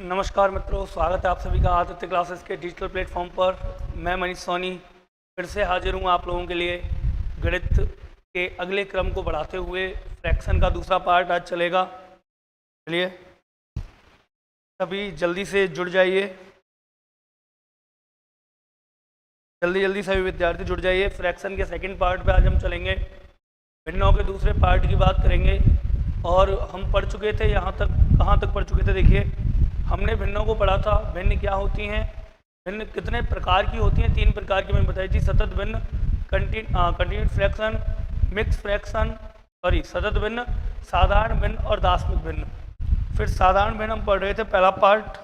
नमस्कार मित्रों, स्वागत है आप सभी का आदित्य क्लासेस के डिजिटल प्लेटफॉर्म पर। मैं मनीष सोनी फिर से हाजिर हूँ आप लोगों के लिए। गणित के अगले क्रम को बढ़ाते हुए फ्रैक्शन का दूसरा पार्ट आज चलेगा। चलिए सभी जल्दी से जुड़ जाइए, जल्दी सभी विद्यार्थी जुड़ जाइए। फ्रैक्शन के सेकंड पार्ट पे आज हम चलेंगे, भिन्नों के दूसरे पार्ट की बात करेंगे। और हम पढ़ चुके थे यहाँ तक, कहाँ तक पढ़ चुके थे देखिए, हमने भिन्नों को पढ़ा था। भिन्न क्या होती हैं, भिन्न कितने प्रकार की होती हैं, 3 प्रकार की मैंने बताई थी। सतत भिन्न, कंटिन्यूड फ्रैक्शन, मिक्स फ्रैक्शन, सतत भिन्न, साधारण भिन्न और दार्शनिक भिन्न। फिर साधारण भिन्न हम पढ़ रहे थे, पहला पार्ट।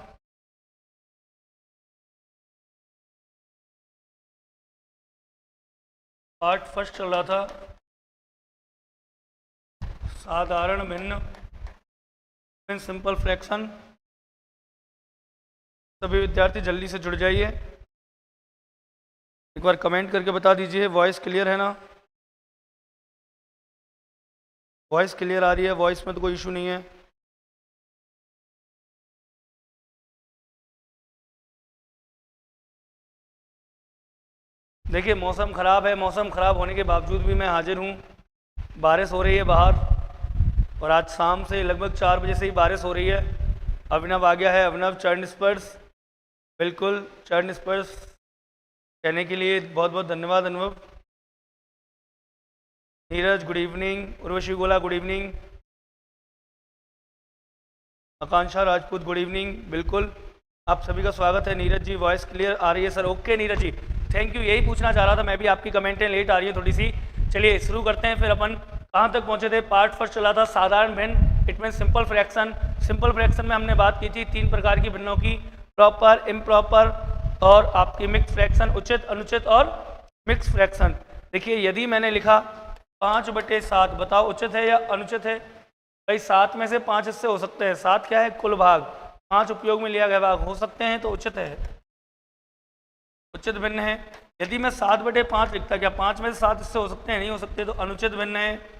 फर्स्ट चल रहा था साधारण भिन्न, सिंपल फ्रैक्शन। सभी विद्यार्थी जल्दी से जुड़ जाइए, एक बार कमेंट करके बता दीजिए वॉइस क्लियर है ना। वॉइस क्लियर आ रही है, वॉइस में तो कोई इशू नहीं है। देखिए मौसम ख़राब है, मौसम ख़राब होने के बावजूद भी मैं हाजिर हूँ। बारिश हो रही है बाहर, और आज शाम से लगभग 4 बजे से ही बारिश हो रही है। अभिनव आ गया है, अभिनव चरण स्पर्श, बिल्कुल चरण स्पर्श कहने के लिए बहुत बहुत धन्यवाद अनुभव। Neeraj good evening, Urvashi Gola good evening, Akanksha Rajput good evening. बिल्कुल आप सभी का स्वागत है। नीरज जी वॉइस क्लियर आ रही है sir? Okay Neeraj ji, thank you. यही पूछना चाह रहा था मैं भी, आपकी कमेंटें लेट आ रही है थोड़ी सी। चलिए शुरू करते हैं। फिर अपन कहाँ तक पहुँचे थे? पार्ट फर्स्ट चला था साधारण भिन्न, it mean simple fraction. Simple fraction में हमने बात की थी 3 प्रकार की भिन्नों की, प्रॉपर, इम्प्रॉपर और आपकी मिक्स फ्रैक्शन, उचित, अनुचित और मिक्स फ्रैक्शन। देखिए यदि मैंने लिखा 5/7, बताओ उचित है या अनुचित है? भाई 7 में से 5 हिस्से हो सकते हैं। 7 क्या है? कुल भाग। 5 उपयोग में लिया गया भाग हो सकते हैं, तो उचित है, उचित भिन्न है। यदि मैं 7/5 लिखता, क्या 5 में से 7 हिस्से हो सकते हैं? नहीं हो सकते, तो अनुचित भिन्न है।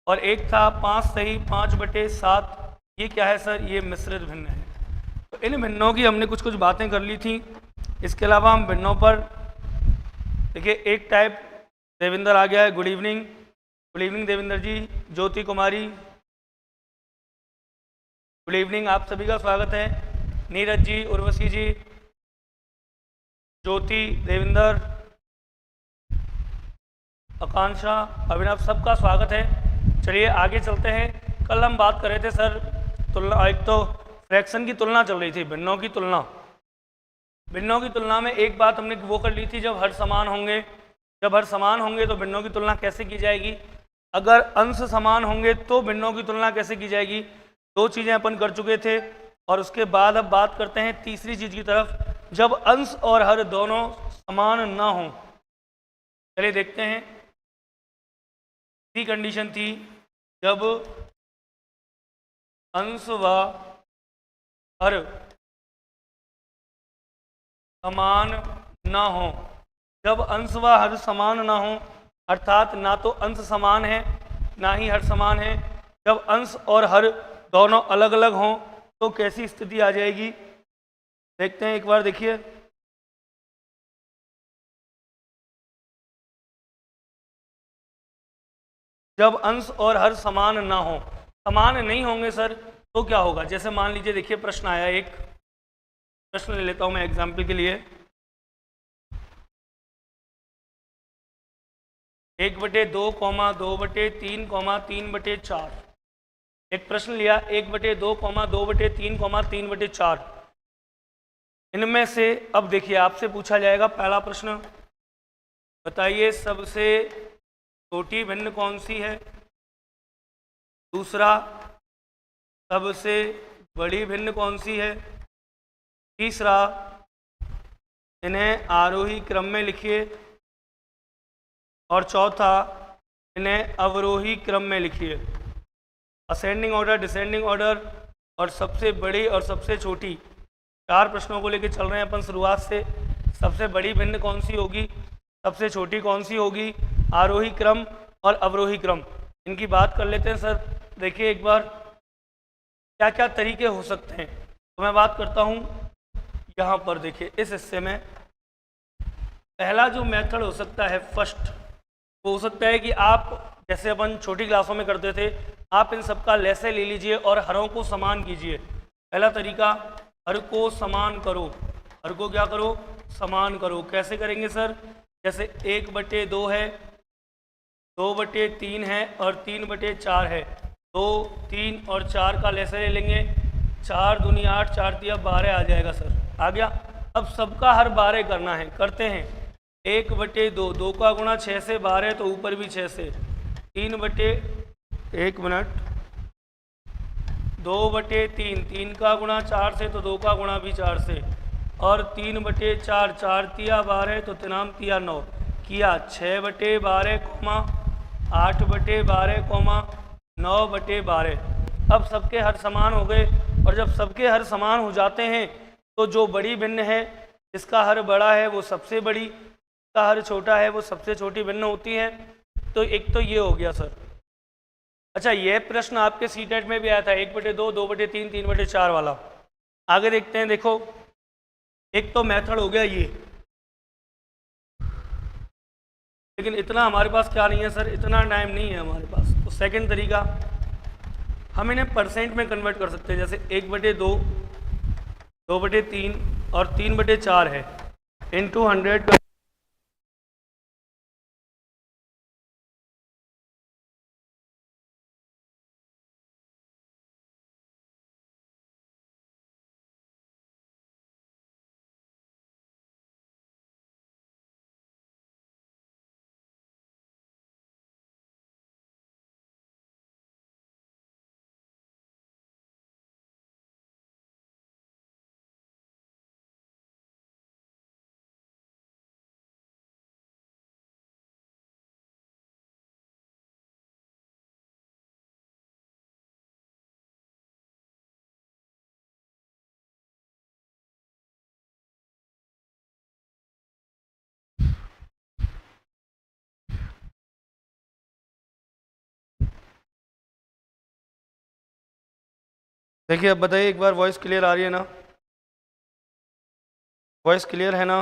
और एक था 5 सही 5/7, ये क्या है सर? ये मिश्रित भिन्न है। तो इन भिन्नों की हमने कुछ बातें कर ली थी। इसके अलावा हम भिन्नों पर देखिए, एक टाइप देविंदर आ गया है, good evening, good evening Devinder ji. Jyoti Kumari good evening, आप सभी का स्वागत है। नीरज जी, उर्वशी जी, ज्योति, देविंदर, आकांक्षा, अभिनव, सबका स्वागत है। चलिए आगे चलते हैं। कल हम बात कर रहे थे सर तुलना, एक तो फ्रैक्शन की तुलना चल रही थी, भिन्नों की तुलना। भिन्नों की तुलना में एक बात हमने वो कर ली थी, जब हर समान होंगे, जब हर समान होंगे तो भिन्नों की तुलना कैसे की जाएगी? अगर अंश समान होंगे तो भिन्नों की तुलना कैसे की जाएगी? 2 चीज़ें अपन कर चुके थे। और उसके बाद अब बात करते हैं तीसरी चीज़ की तरफ, जब अंश और हर दोनों समान ना हो। चलिए देखते हैं। तीसरी कंडीशन थी जब अंश व हर समान ना हो। जब अंश व हर समान ना हो, अर्थात ना तो अंश समान है ना ही हर समान है, जब अंश और हर दोनों अलग अलग हों तो कैसी स्थिति आ जाएगी? देखते हैं एक बार। देखिए जब अंश और हर समान ना हो, समान नहीं होंगे सर, तो क्या होगा? जैसे मान लीजिए, देखिए प्रश्न आया, एक प्रश्न ले लेता हूं मैं एग्जाम्पल के लिए। 1/2, 2/3, 3/4। एक प्रश्न लिया 1/2, 2/3, 3/4। इनमें से अब देखिए आपसे पूछा जाएगा पहला प्रश्न, बताइए सबसे छोटी भिन्न कौन सी है? दूसरा, सबसे बड़ी भिन्न कौन सी है? तीसरा, इन्हें आरोही क्रम में लिखिए। और चौथा, इन्हें अवरोही क्रम में लिखिए। असेंडिंग ऑर्डर, डिसेंडिंग ऑर्डर, और सबसे बड़ी और सबसे छोटी, 4 प्रश्नों को लेकर चल रहे हैं अपन शुरुआत से। सबसे बड़ी भिन्न कौन सी होगी, सबसे छोटी कौन सी होगी, आरोही क्रम और अवरोही क्रम, इनकी बात कर लेते हैं सर। देखिए एक बार, क्या क्या तरीके हो सकते हैं। तो मैं बात करता हूँ यहाँ पर, देखिए इस हिस्से में पहला जो मेथड हो सकता है फर्स्ट, वो हो सकता है कि आप जैसे अपन छोटी क्लासों में करते थे, आप इन सबका लैसे ले लीजिए और हरों को समान कीजिए। पहला तरीका, हर को समान करो। हर को क्या करो? समान करो। कैसे करेंगे सर? जैसे 1/2 है, 2/3 है और 3/4 है। 2, 3 और 4 का लैसे ले लेंगे। 4 दूनी 8, 4 तिया 12 आ जाएगा सर। आ गया। अब सबका हर 12 करना है, करते हैं। 1/2, 2 का गुणा 6 से 12 तो ऊपर भी 6 से। 2/3, 3 का गुणा 4 से तो 2 का गुणा भी 4 से, और 3/4, 4 तिया 12 तो तिनाम तिया 9 किया। 6/12, 8/12, 9/12। अब सबके हर समान हो गए, और जब सबके हर समान हो जाते हैं तो जो बड़ी भिन्न है, जिसका हर बड़ा है वो सबसे बड़ी, जिसका हर छोटा है वो सबसे छोटी भिन्न होती है। तो एक तो ये हो गया सर। अच्छा, ये प्रश्न आपके सीटेट में भी आया था, 1/2, 2/3, 3/4 वाला। आगे देखते हैं। देखो, एक तो मेथड हो गया ये, लेकिन इतना हमारे पास क्या नहीं है सर, इतना टाइम नहीं है हमारे पास। तो सेकंड तरीका, हम इन्हें परसेंट में कन्वर्ट कर सकते हैं। जैसे 1/2, 2/3 और 3/4 है, इंटू 100। देखिए, अब बताइए एक बार, वॉइस क्लियर आ रही है ना? वॉइस क्लियर है ना?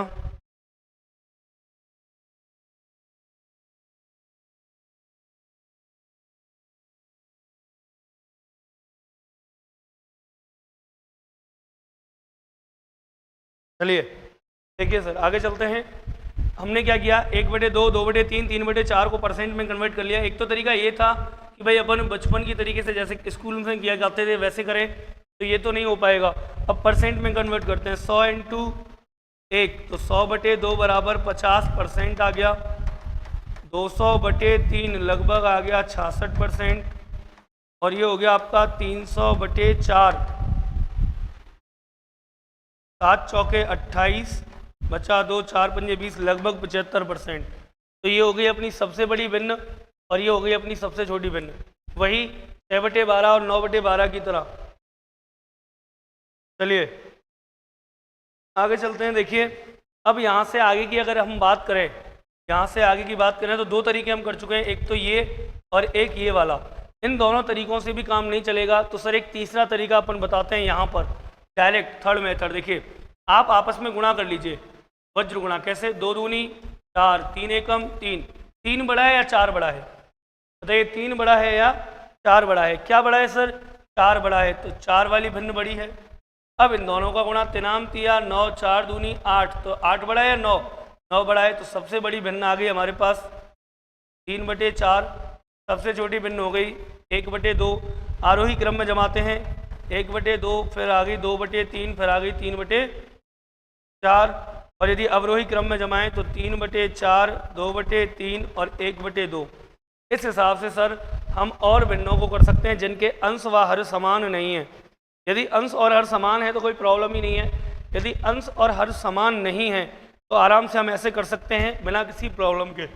चलिए देखिए सर, आगे चलते हैं। हमने क्या किया, 1/2, 2/3, 3/4 को परसेंट में कन्वर्ट कर लिया। एक तो तरीका ये था कि भाई अपन बचपन की तरीके से जैसे स्कूल में किया करते थे वैसे करें, तो ये तो नहीं हो पाएगा। अब परसेंट में कन्वर्ट करते हैं। 100 इंटू 1 तो 100/2 बराबर 50% आ गया। 200/3 लगभग आ गया 66%, और ये हो गया आपका 300/4, 7 चौके 28, बचा 2, 4 पंजे 20, लगभग 75%। तो ये हो गई अपनी सबसे बड़ी भिन्न, और ये हो गई अपनी सबसे छोटी भिन्न। वही 6/12 और 9/12 की तरह। चलिए आगे चलते हैं। देखिए, अब यहाँ से आगे की अगर हम बात करें, यहाँ से आगे की बात करें तो दो तरीके हम कर चुके हैं, एक तो ये और एक ये वाला। इन दोनों तरीकों से भी काम नहीं चलेगा, तो सर एक तीसरा तरीका अपन बताते हैं यहाँ पर, डायरेक्ट थर्ड मेथड। देखिए, आप आपस में गुणा कर लीजिए, वज्र गुणा। कैसे? 2 दूनी 4, 3 एकम 3। 3 बड़ा है या 4 बड़ा है? बताइए, 3 बड़ा है या 4 बड़ा है? क्या बड़ा है सर? 4 बड़ा है, तो 4 वाली भिन्न बड़ी है। अब इन दोनों का गुणा, तिनाम तिया 9, 4 दूनी 8, तो 8 बड़ा है या 9? 9 बड़ा है, तो सबसे बड़ी भिन्न आ गई हमारे पास 3/4। सबसे छोटी भिन्न हो गई 1/2। आरोही क्रम में जमाते हैं, 1/2, फिर आ गई 2/3, फिर आ गई 3/4। और यदि अवरोही क्रम में जमाएं तो 3/4, 2/3 और 1/2। इस हिसाब से सर हम और भिन्नों को कर सकते हैं जिनके अंश व हर समान नहीं है। यदि अंश और हर समान है तो कोई प्रॉब्लम ही नहीं है। यदि अंश और हर समान नहीं है तो आराम से हम ऐसे कर सकते हैं बिना किसी प्रॉब्लम के।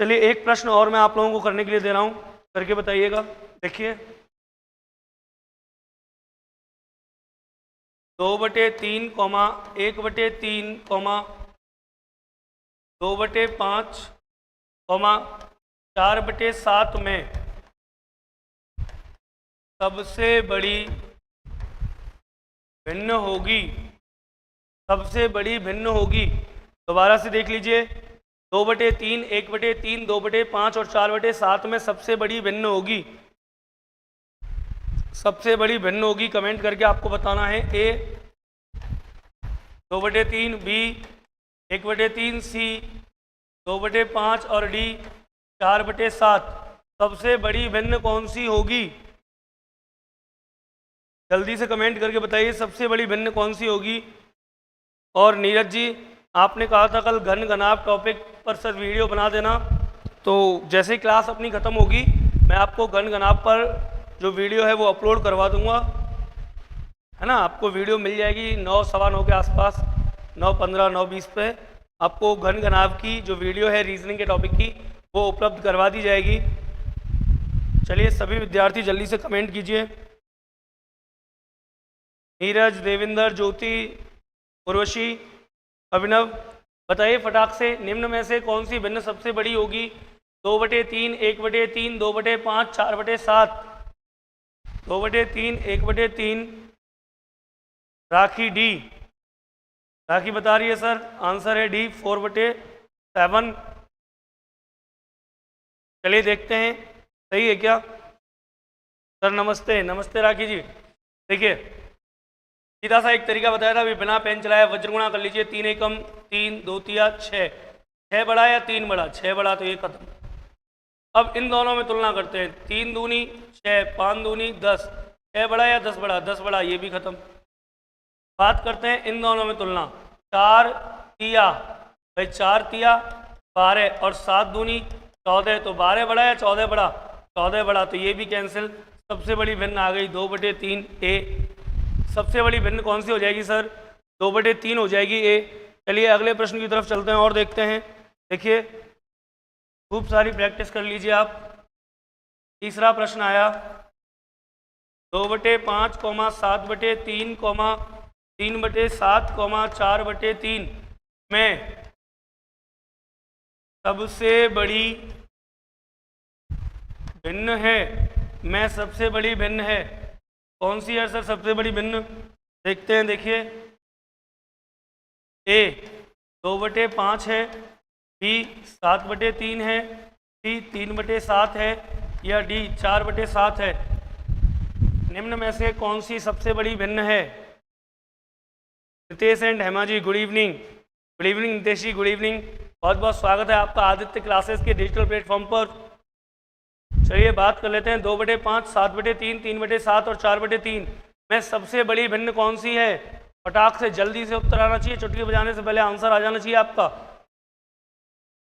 चलिए, एक प्रश्न और मैं आप लोगों को करने के लिए दे रहा हूं, करके बताइएगा। देखिए, 2/3, 1/3, 2/5, 4/7 में सबसे बड़ी भिन्न होगी, सबसे बड़ी भिन्न होगी। दोबारा से देख लीजिए, 2/3, 1/3, 2/5 और 4/7 में सबसे बड़ी भिन्न होगी, सबसे बड़ी भिन्न होगी। कमेंट करके आपको बताना है। ए 2/3, बी 1/3, सी 2/5 और डी 4/7। सबसे बड़ी भिन्न कौन सी होगी? जल्दी से कमेंट करके बताइए सबसे बड़ी भिन्न कौन सी होगी। और नीरज जी, आपने कहा था कल घन घनाभ टॉपिक पर सर वीडियो बना देना, तो जैसे ही क्लास अपनी ख़त्म होगी मैं आपको घन घनाभ पर जो वीडियो है वो अपलोड करवा दूंगा, है ना। आपको वीडियो मिल जाएगी 9, सवा 9 के आसपास, 9:15, 9:20 पे आपको घन घनाभ की जो वीडियो है रीजनिंग के टॉपिक की वो उपलब्ध करवा दी जाएगी। चलिए सभी विद्यार्थी जल्दी से कमेंट कीजिए। नीरज, देविंदर, ज्योति, उर्वशी, अभिनव, बताइए फटाक से निम्न में से कौन सी भिन्न सबसे बड़ी होगी? 2/3, 1/3, 2/5, 4/7। 2/3, 1/3, राखी डी, राखी बता रही है सर, आंसर है डी 4/7। चलिए देखते हैं सही है क्या। सर नमस्ते, नमस्ते राखी जी। देखिए सीधा सा एक तरीका बताया था, अभी बिना पेन चलाए वज्रगुणा कर लीजिए। 3 एकम 3, 2 तिया 6, 6 बड़ा या 3 बड़ा? 6 बड़ा, तो ये खत्म। अब इन दोनों में तुलना करते हैं, 3 दूनी 6, 5 दूनी 10, 6 बड़ा या 10 बड़ा? 10 बड़ा, ये भी खत्म। बात करते हैं इन दोनों में तुलना, 4 तिया, भाई 4 तिया 12 और 7 दूनी 14, तो 12 बड़ा या 14 बड़ा? 14 बड़ा, तो ये भी कैंसिल। सबसे बड़ी भिन्न आ गई 2/3 ए। सबसे बड़ी भिन्न कौन सी हो जाएगी सर? 2/3 हो जाएगी ए। चलिए अगले प्रश्न की तरफ चलते हैं और देखते हैं। देखिए खूब सारी प्रैक्टिस कर लीजिए आप। तीसरा प्रश्न आया 2/5, 7/3, 3/7, 4/3 में सबसे बड़ी भिन्न है, में सबसे बड़ी भिन्न है कौन सी है सर? सबसे बड़ी भिन्न देखते हैं। देखिए ए 2/5 है, बी 7/3 है, सी 3/7 है, या डी 4/7 है। निम्न में से कौन सी सबसे बड़ी भिन्न है? Nitesh and Hema ji good evening. Good evening Nitesh ji, good evening. बहुत बहुत स्वागत है आपका आदित्य क्लासेस के डिजिटल प्लेटफॉर्म पर। चलिए बात कर लेते हैं 2/5, 7/3, 3/7 और 4/3 में सबसे बड़ी भिन्न कौन सी है? फटाक से जल्दी से उत्तर आना चाहिए, चुटकी बजाने से पहले आंसर आ जाना चाहिए आपका।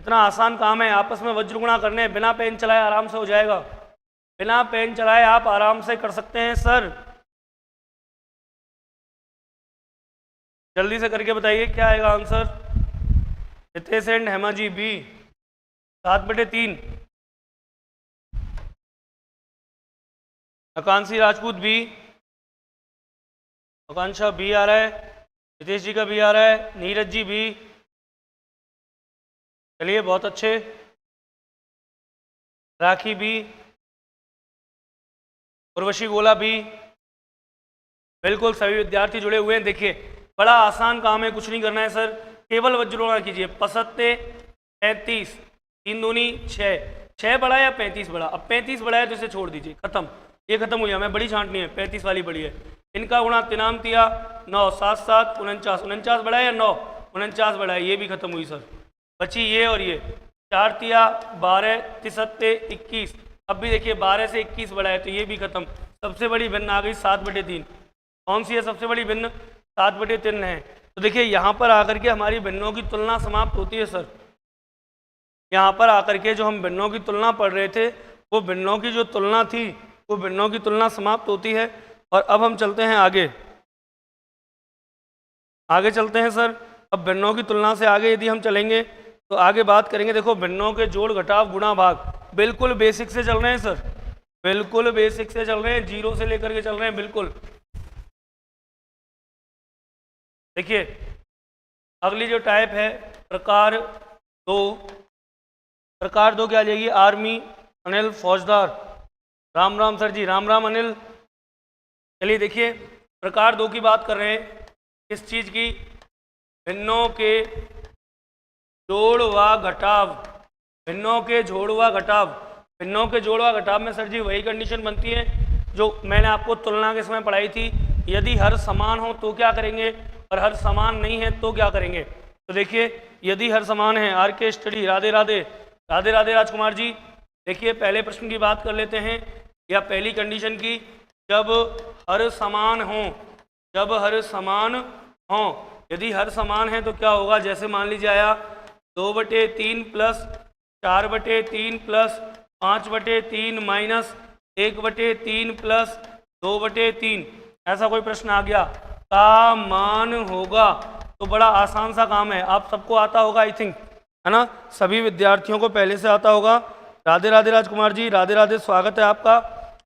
इतना आसान काम है, आपस में वज्रगुणा करने, बिना पेन चलाए आराम से हो जाएगा। बिना पेन चलाए आप आराम से कर सकते हैं सर। जल्दी से करके बताइए क्या आएगा answer. Nitesh and Hema ji B 7/3, Akankshi Rajput B, Akanksha B आ रहा है, नितेश जी का बी आ रहा है, नीरज जी बी। चलिए बहुत अच्छे। राखी बी, उर्वशी गोला बी। बिल्कुल सभी विद्यार्थी जुड़े हुए हैं। देखिए बड़ा आसान काम है, कुछ नहीं करना है सर, केवल वज्रगुणा कीजिए। 75, 35, 3 दूनी 6, 6 बड़ा या 35 बड़ा? अब 35 बड़ा है तो इसे छोड़ दीजिए, खत्म, ये खत्म हो गया। मैं बड़ी छांटनी है, 35 वाली बड़ी है। इनका गुणा तिनाम तिया 9, 7 7 49, 49 बड़ा है या 9? 49 बड़ा है, ये भी खत्म हुई सर। बची ये और ये, 4 तिया 12, 73, 21। अब भी देखिए 12 से 21 बड़ा है, तो ये भी खत्म। सबसे बड़ी भिन्न आ गई 7/3। कौन सी है सबसे बड़ी भिन्न? 7/3 है। तो देखिए यहाँ पर आकर के हमारी भिन्नों की तुलना समाप्त होती है सर। यहाँ पर आकर के जो हम भिन्नों की तुलना पढ़ रहे थे, वो भिन्नों की जो तुलना थी, वो भिन्नों की तुलना समाप्त होती है। और अब हम चलते हैं आगे, आगे चलते हैं सर। अब भिन्नों की तुलना से आगे यदि हम चलेंगे तो आगे बात करेंगे। देखो भिन्नों के जोड़ घटाव गुणा भाग, बिल्कुल बेसिक से चल रहे हैं सर, बिल्कुल बेसिक से चल रहे हैं, जीरो से लेकर के चल रहे हैं बिल्कुल। देखिए अगली जो टाइप है प्रकार 2, प्रकार 2 क्या आ जाएगी? आर्मी, अनिल, फौजदार। राम राम सर जी, राम राम अनिल, चलिए देखिए, प्रकार 2 की बात कर रहे हैं। किस चीज़ की? भिन्नों के जोड़ व घटाव। भिन्नों के जोड़ व घटाव। भिन्नों के जोड़ व घटाव में सर जी वही कंडीशन बनती है जो मैंने आपको तुलना के समय पढ़ाई थी। यदि हर समान हो तो क्या करेंगे और हर समान नहीं है तो क्या करेंगे। तो देखिए, यदि हर समान है, आर के स्टडी, राधे राधे, राधे राधे राजकुमार जी। देखिए, पहले प्रश्न की बात कर लेते हैं, या पहली कंडीशन की, जब हर समान हो। जब हर समान हो, यदि हर समान है तो क्या होगा, जैसे मान लीजिए आया 2/3 प्लस 4/3 प्लस 5/3 माइनस 1/3 प्लस 2/3, ऐसा कोई प्रश्न आ गया का मान होगा। तो बड़ा आसान सा काम है, आप सबको आता होगा आई थिंक, है ना, सभी विद्यार्थियों को पहले से आता होगा। राधे राधे राजकुमार जी, राधे राधे, स्वागत है आपका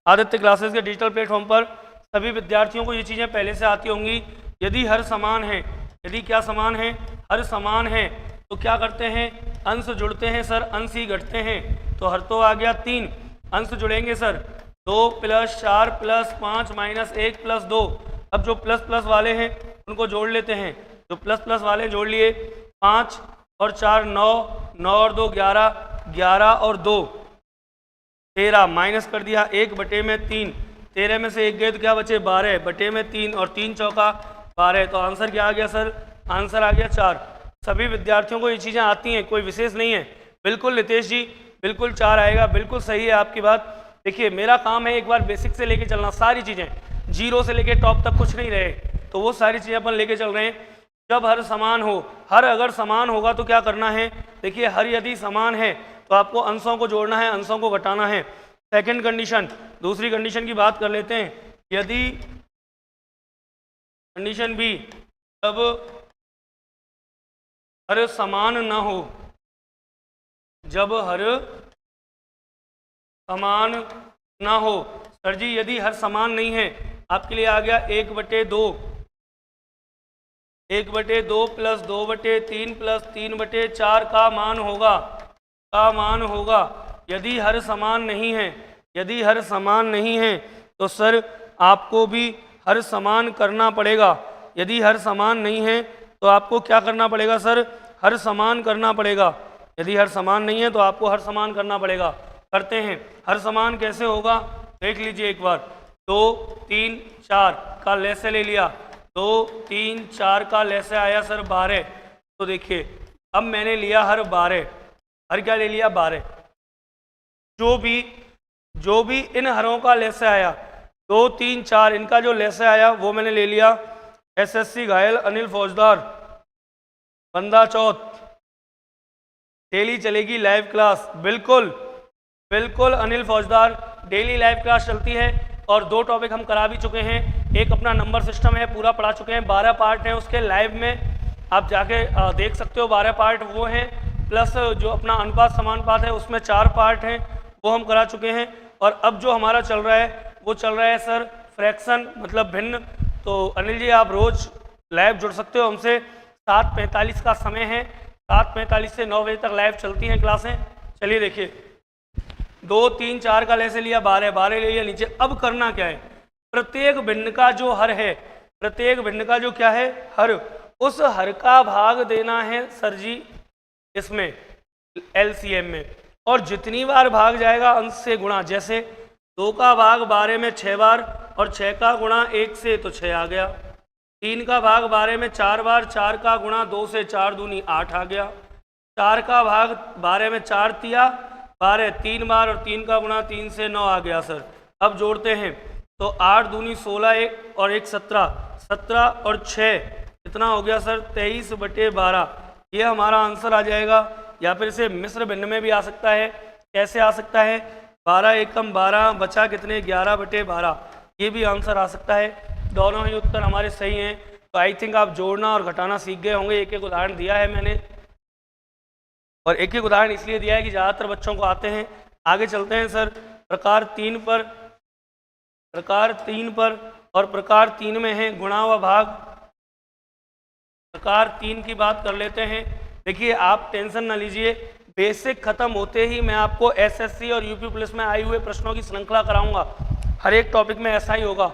आदित्य क्लासेस के डिजिटल प्लेटफॉर्म पर। सभी विद्यार्थियों को ये चीज़ें पहले से आती होंगी। यदि हर समान है, यदि क्या समान है, हर समान है, तो क्या करते हैं, अंश जुड़ते हैं सर, अंश ही घटते हैं। तो हर तो आ गया 3, अंश जुड़ेंगे sir, 2 plus 4 plus 5 minus 1 plus 2। अब जो प्लस प्लस वाले हैं उनको जोड़ लेते हैं। जो प्लस प्लस वाले जोड़ लिए, 5 और 4 9, 9 और 2 11, 11 और 2 13, माइनस कर दिया 1/3, 13 में से 1 गए तो क्या बचे 12/3 और 3 चौका 12। तो आंसर क्या आ गया सर, आंसर आ गया 4। सभी विद्यार्थियों को ये चीज़ें आती हैं, कोई विशेष नहीं है। बिल्कुल नितेश जी, बिल्कुल 4 आएगा, बिल्कुल सही है आपकी बात। देखिए, मेरा काम है एक बार बेसिक से लेके चलना, सारी चीज़ें, जीरो से लेके टॉप तक कुछ नहीं रहे, तो वो सारी चीज़ें अपन लेके चल रहे हैं। जब हर समान हो, हर अगर समान होगा तो क्या करना है, देखिए, हर यदि समान है तो आपको अंशों को जोड़ना है, अंशों को घटाना है। सेकंड कंडीशन, दूसरी कंडीशन की बात कर लेते हैं। यदि कंडीशन बी, जब हर समान ना हो, जब हर समान ना हो, सर जी यदि हर समान नहीं है, आपके लिए आ गया 1/2, 1/2 प्लस 2/3 प्लस 3/4 का मान होगा, का मान होगा। यदि हर समान नहीं है, यदि हर समान नहीं है तो सर आपको भी हर समान करना पड़ेगा। यदि हर समान नहीं है तो आपको क्या करना पड़ेगा सर, हर समान करना पड़ेगा। यदि हर समान नहीं है तो आपको हर समान करना पड़ेगा। करते हैं, हर समान कैसे होगा, देख लीजिए एक बार। 2 3 4 का लैसे ले लिया, 2 3 4 का लैसे आया सर 12। तो देखिए, अब मैंने लिया हर 12, हर क्या ले लिया 12। जो भी इन हरों का लैसे आया, 2 3 4 इनका जो लैसे आया वो मैंने ले लिया। एसएससी घायल अनिल फौजदार, बंदा चौथ, डेली चलेगी लाइव क्लास। बिल्कुल बिल्कुल अनिल फौजदार, डेली लाइव क्लास चलती है और 2 टॉपिक हम करा भी चुके हैं। एक अपना नंबर सिस्टम है, पूरा पढ़ा चुके हैं, 12 पार्ट हैं उसके, लाइव में आप जाके देख सकते हो। 12 पार्ट वो हैं, प्लस जो अपना अनुपात समानुपात है उसमें 4 पार्ट हैं, वो हम करा चुके हैं। और अब जो हमारा चल रहा है वो चल रहा है सर फ्रैक्शन, मतलब भिन्न। तो अनिल जी आप रोज़ लाइव जुड़ सकते हो हमसे, 7:45 का समय है, 7:45 से 9 बजे तक लाइव चलती हैं क्लासें। चलिए देखिए, 2 3 4 का लैसे लिया, 12 12 ले लिया नीचे। अब करना क्या है, प्रत्येक भिन्न का जो हर है, प्रत्येक भिन्न का जो क्या है हर, उस हर का भाग देना है सर जी इसमें एलसीएम में, और जितनी बार भाग जाएगा अंश से गुणा। जैसे 2 का भाग 12 में 6 बार और 6 का गुणा 1 से तो 6 आ गया। 3 का भाग 12 में 4 बार, 4 का गुणा 2 से 4 दूनी 8 आ गया। 4 का भाग 12 में 4 तिया 12, 3 बार और 3 का गुणा 3 से 9 आ गया सर। अब जोड़ते हैं तो 8 दूनी 16, 1 और 1 17, 17 और 6 कितना हो गया सर 23/12। ये हमारा आंसर आ जाएगा। या फिर इसे मिश्र भिन्न में भी आ सकता है। कैसे आ सकता है, 12 एकम 12 बचा कितने 11/12, ये भी आंसर आ सकता है। दोनों ही उत्तर हमारे सही हैं। तो आई थिंक आप जोड़ना और घटाना सीख गए होंगे। एक एक उदाहरण दिया है मैंने, और एक एक उदाहरण इसलिए दिया है कि ज़्यादातर बच्चों को आते हैं। आगे चलते हैं सर प्रकार 3 पर। प्रकार 3 पर, और प्रकार 3 में है गुणा व भाग। प्रकार 3 की बात कर लेते हैं। देखिए आप टेंशन ना लीजिए, बेसिक खत्म होते ही मैं आपको एसएससी और यूपी पुलिस में आए हुए प्रश्नों की श्रृंखला कराऊंगा। हर एक टॉपिक में ऐसा ही होगा।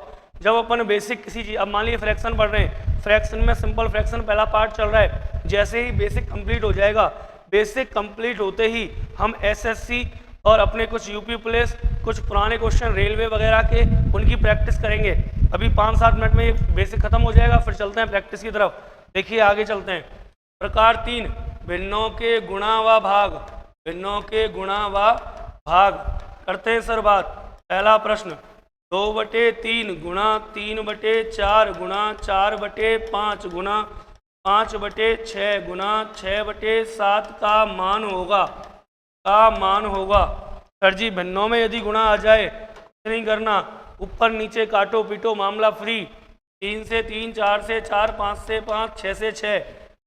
जब अपन बेसिक किसी चीज, अब मान लीजिए फ्रैक्शन पढ़ रहे हैं, फ्रैक्शन में सिंपल फ्रैक्शन पहला पार्ट चल रहा है, जैसे ही बेसिक कंप्लीट हो जाएगा, बेसिक कंप्लीट होते ही हम एसएससी और अपने कुछ यूपी पुलिस, कुछ पुराने क्वेश्चन रेलवे वगैरह के, उनकी प्रैक्टिस करेंगे। अभी 5-7 मिनट में ये बेसिक खत्म हो जाएगा, फिर चलते हैं प्रैक्टिस की तरफ। देखिए आगे चलते हैं। प्रकार 3, भिन्नों के गुणा व भाग। भिन्नों के गुणा व भाग करते हैं सर बात। पहला प्रश्न 2/3 गुणा 3/4 गुणा 4/5 गुणा 5/6 गुणा 6/7 का मान होगा। सर जी भिन्नों में यदि गुणा आ जाए कुछ नहीं करना, ऊपर नीचे काटो पीटो, मामला फ्री। 3 से 3, 4 से 4, 5 से 5, 6 से 6,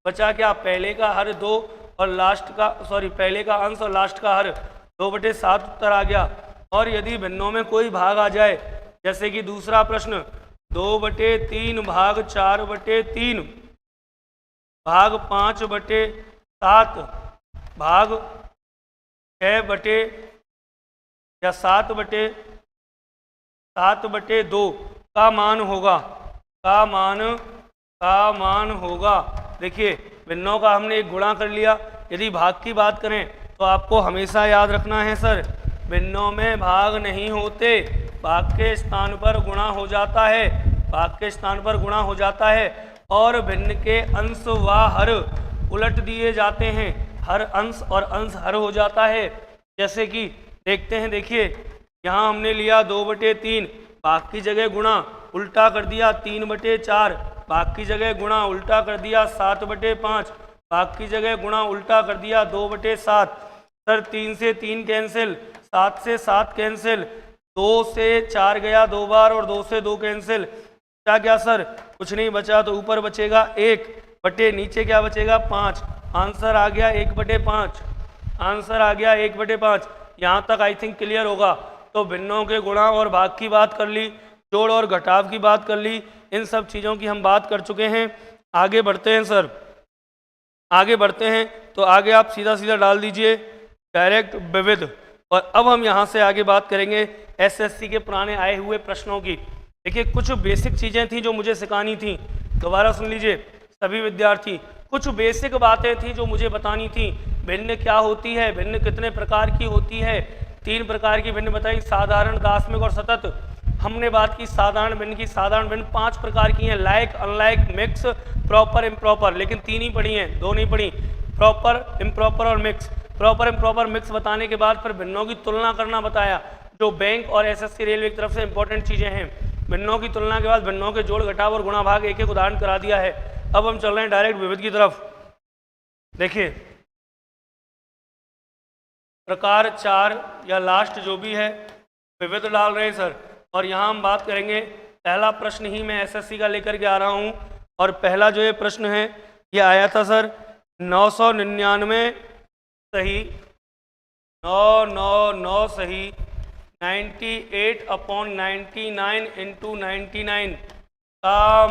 बचा क्या? पहले का हर 2 और लास्ट का, सॉरी पहले का अंश और लास्ट का हर, 2/7 उत्तर आ गया। और यदि भिन्नों में कोई भाग आ जाए, जैसे कि दूसरा प्रश्न 2/3 भाग 4/3 भाग 5/7 भाग 7/2 का मान होगा। देखिए भिन्नों का हमने एक गुणा कर लिया। यदि भाग की बात करें तो आपको हमेशा याद रखना है सर, भिन्नों में भाग नहीं होते, भाग के स्थान पर गुणा हो जाता है। भाग के स्थान पर गुणा हो जाता है और भिन्न के अंश व हर उलट दिए जाते हैं। हर अंश और अंश हर हो जाता है। जैसे कि देखते हैं, देखिए यहाँ हमने लिया 2/3, भाग की जगह गुणा, उल्टा कर दिया 3/4, भाग की जगह गुणा, उल्टा कर दिया 7/5, भाग की जगह गुणा, उल्टा कर दिया 2/7। सर 3 से 3 कैंसिल, 7 से 7 कैंसिल, 2 से 4 गया 2 बार और 2 से 2 कैंसिल। क्या सर? कुछ नहीं बचा, तो ऊपर बचेगा 1 बटे नीचे क्या बचेगा 5। आंसर आ गया 1/5। आंसर आ गया 1/5। यहाँ तक आई थिंक क्लियर होगा। तो भिन्नों के गुणा और भाग की बात कर ली, जोड़ और घटाव की बात कर ली, इन सब चीज़ों की हम बात कर चुके हैं। आगे बढ़ते हैं सर, आगे बढ़ते हैं। तो आगे आप सीधा सीधा डाल दीजिए डायरेक्ट विविध। और अब हम यहाँ से आगे बात करेंगे एसएससी के पुराने आए हुए प्रश्नों की। देखिए कुछ बेसिक चीज़ें थी जो मुझे सिखानी थी, दोबारा सुन लीजिए सभी विद्यार्थी। कुछ बेसिक बातें थी जो मुझे बतानी थी। भिन्न क्या होती है, भिन्न कितने प्रकार की होती है, 3 प्रकार की भिन्न बताई, साधारण, दार्शनिक और सतत। हमने बात की साधारण भिन्न की। साधारण भिन्न 5 प्रकार की हैं, like, unlike, mix, proper, improper. लेकिन 3 ही पढ़ी हैं, 2 नहीं पढ़ी, प्रॉपर, इम्प्रॉपर और मिक्स। प्रॉपर, इम्प्रॉपर, मिक्स बताने के बाद फिर भिन्नों की तुलना करना बताया, जो बैंक और एसएससी रेलवे की तरफ से इंपॉर्टेंट चीज़ें हैं। भिन्नों की तुलना के बाद भिन्नों के जोड़ घटाव और गुणा भाग एक एक उदाहरण करा दिया है। अब हम चल रहे हैं डायरेक्ट विविध की तरफ। देखिए प्रकार 4 या लास्ट जो भी है विविध डाल रहे हैं सर। और यहाँ हम बात करेंगे, पहला प्रश्न ही मैं एसएससी का लेकर के आ रहा हूँ। और पहला जो ये प्रश्न है ये आया था सर 999 सही, 999 सही, 98/99 × 99 का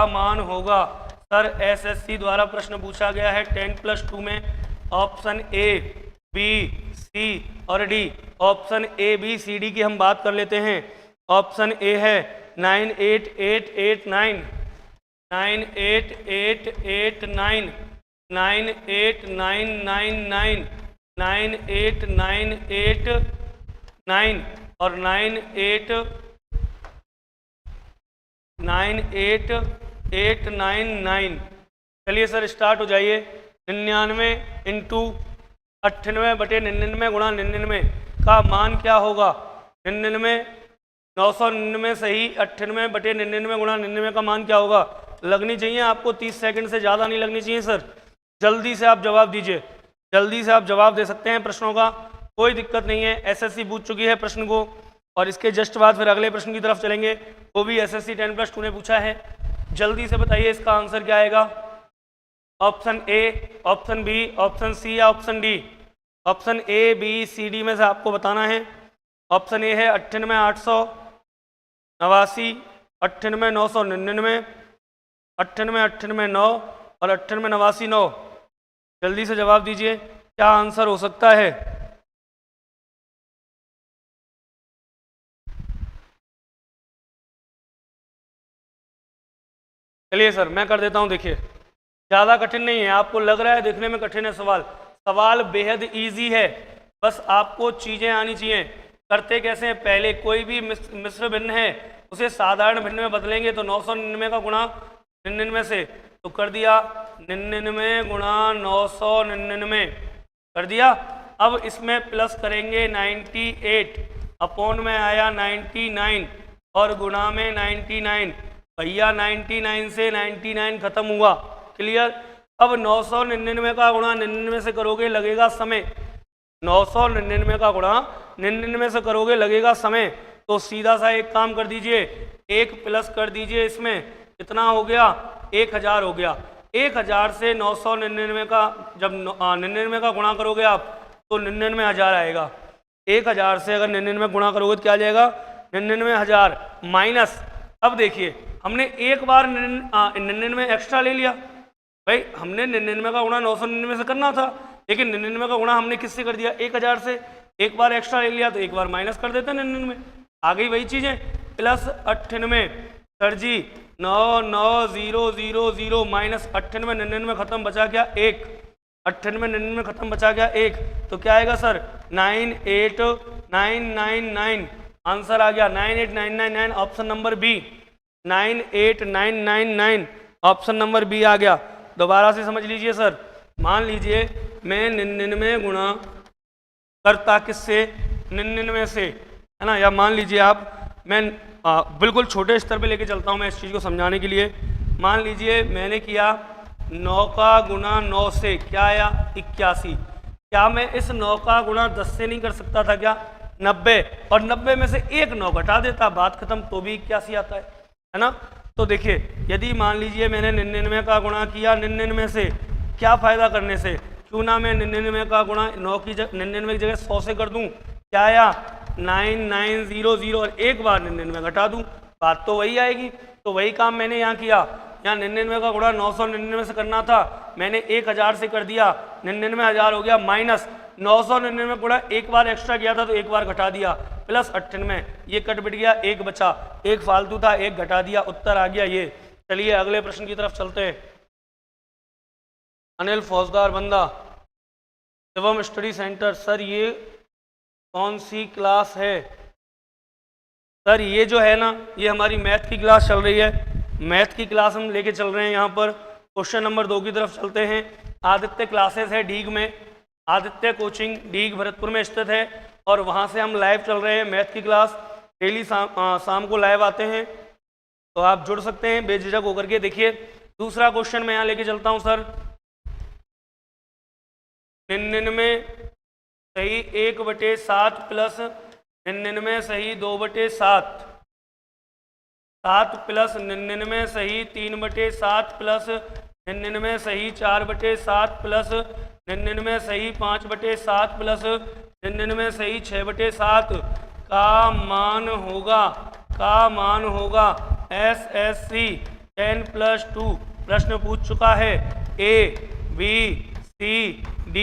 मान होगा। सर एसएससी द्वारा प्रश्न पूछा गया है 10+2 में, ऑप्शन ए, बी, सी और D. Option A, B, C, D की हम बात कर लेते हैं। ऑप्शन ए है 98889, 98889, 98999, 98989 और 98899। चलिए सर स्टार्ट हो जाइए। 99 × 98/99 गुणा 99 का मान क्या होगा? 99, 999 सही, 98/99 गुणा 99 का मान क्या होगा? लगनी चाहिए आपको 30 सेकंड से ज़्यादा नहीं लगनी चाहिए सर। जल्दी से आप जवाब दीजिए, जल्दी से आप जवाब दे सकते हैं प्रश्नों का, कोई दिक्कत नहीं है। एसएससी पूछ चुकी है प्रश्न को और इसके जस्ट बाद फिर अगले प्रश्न की तरफ चलेंगे, वो भी एसएससी 10+2 ने पूछा है। जल्दी से बताइए इसका आंसर क्या आएगा? Option A, option B, option C या option D? Option A, B, C, D में से आपको बताना है। ऑप्शन ए है 98,889, 98,999, 98,999 और 98,999। जल्दी से जवाब दीजिए, क्या आंसर हो सकता है? चलिए सर मैं कर देता हूँ। देखिए ज़्यादा कठिन नहीं है, आपको लग रहा है देखने में कठिन है सवाल बेहद ईजी है, बस आपको चीज़ें आनी चाहिए। करते कैसे हैं, पहले कोई भी मिश्र भिन्न है उसे साधारण भिन्न में बदलेंगे, तो 999 का गुणा 99 से, तो कर दिया 99 गुणा 999 कर दिया। अब इसमें प्लस करेंगे 98 अपॉन में आया 99 और गुणा में 99, भैया 99 से 99 खत्म हुआ, क्लियर। अब 999 का गुणा 99 से करोगे लगेगा समय, 999 का गुणा 99 से करोगे लगेगा समय, तो सीधा सा एक काम कर दीजिए, एक प्लस कर दीजिए, इसमें कितना हो गया 1000 हो गया। 1000 से 999 का जब 99 का गुणा करोगे आप तो 99,000 आएगा। 1000 से अगर 99 गुणा करोगे तो क्या आ जाएगा 99,000 माइनस। अब देखिए हमने एक बार 99 एक्स्ट्रा ले लिया, भाई हमने 99 का गुणा 999 से करना था, लेकिन 99 का गुणा हमने किससे कर दिया 1000 से, एक बार एक्स्ट्रा ले लिया तो एक बार माइनस कर देते हैं 99, आ गई वही चीज़ें। प्लस 98 सर जी 99000 माइनस 98 99 खत्म बचा क्या 1, 98 99 खत्म बचा गया 1, तो क्या आएगा सर 98999 आंसर आ गया 98999 option number B, 98999 option number B आ गया। दोबारा से समझ लीजिए सर, मान लीजिए मैं 99 गुणा करता किससे 99 से, है ना, या मान लीजिए आप मैं बिल्कुल छोटे स्तर पे लेके चलता हूँ मैं इस चीज़ को समझाने के लिए। मान लीजिए मैंने किया 9 का गुणा 9 से, क्या आया 81, क्या मैं इस 9 का गुणा 10 से नहीं कर सकता था क्या 90, और 90 में से एक 9 घटा देता, बात खत्म, तो भी 81 आता है ना। तो देखिए यदि मान लीजिए मैंने 99 का गुणा किया 99 से, क्या फ़ायदा करने से, क्यों ना मैं 99 का गुणा 9 की 99 की जगह 100 से कर दूं, क्या आया 9900 और एक बार 99 घटा दूं, बात तो वही आएगी। तो वही काम मैंने यहाँ किया, यहाँ 99 का गुणा 999 से करना था, मैंने 1000 से कर दिया, 99,000 हो गया, माइनस 999 गुणा एक बार एक्स्ट्रा किया था तो एक बार घटा दिया, प्लस 98, ये कट बिट गया, एक बचा, एक फालतू था, एक घटा दिया, उत्तर आ गया ये। चलिए अगले प्रश्न की तरफ चलते हैं। अनिल फौजदार बंदा, शिवम स्टडी सेंटर, सर ये कौन सी क्लास है? सर ये जो है ना, ये हमारी मैथ की क्लास चल रही है, मैथ की क्लास हम लेके चल रहे हैं। यहाँ पर क्वेश्चन नंबर 2 की तरफ चलते हैं। आदित्य क्लासेस है डीग में, आदित्य कोचिंग डीग भरतपुर में स्थित है, और वहाँ से हम लाइव चल रहे हैं मैथ की क्लास, डेली शाम को लाइव आते हैं, तो आप जुड़ सकते हैं बेझिझक होकर के। देखिए दूसरा क्वेश्चन मैं यहाँ लेके चलता हूँ सर, 99 सही 1/7 प्लस 99 सही 2/7, 7 प्लस 99 सही 3/7 प्लस 99 सही 4/7 प्लस 99 सही 5/7 प्लस 99 सही 6/7 का मान होगा SSC 10+2। प्रश्न पूछ चुका है, A B C D,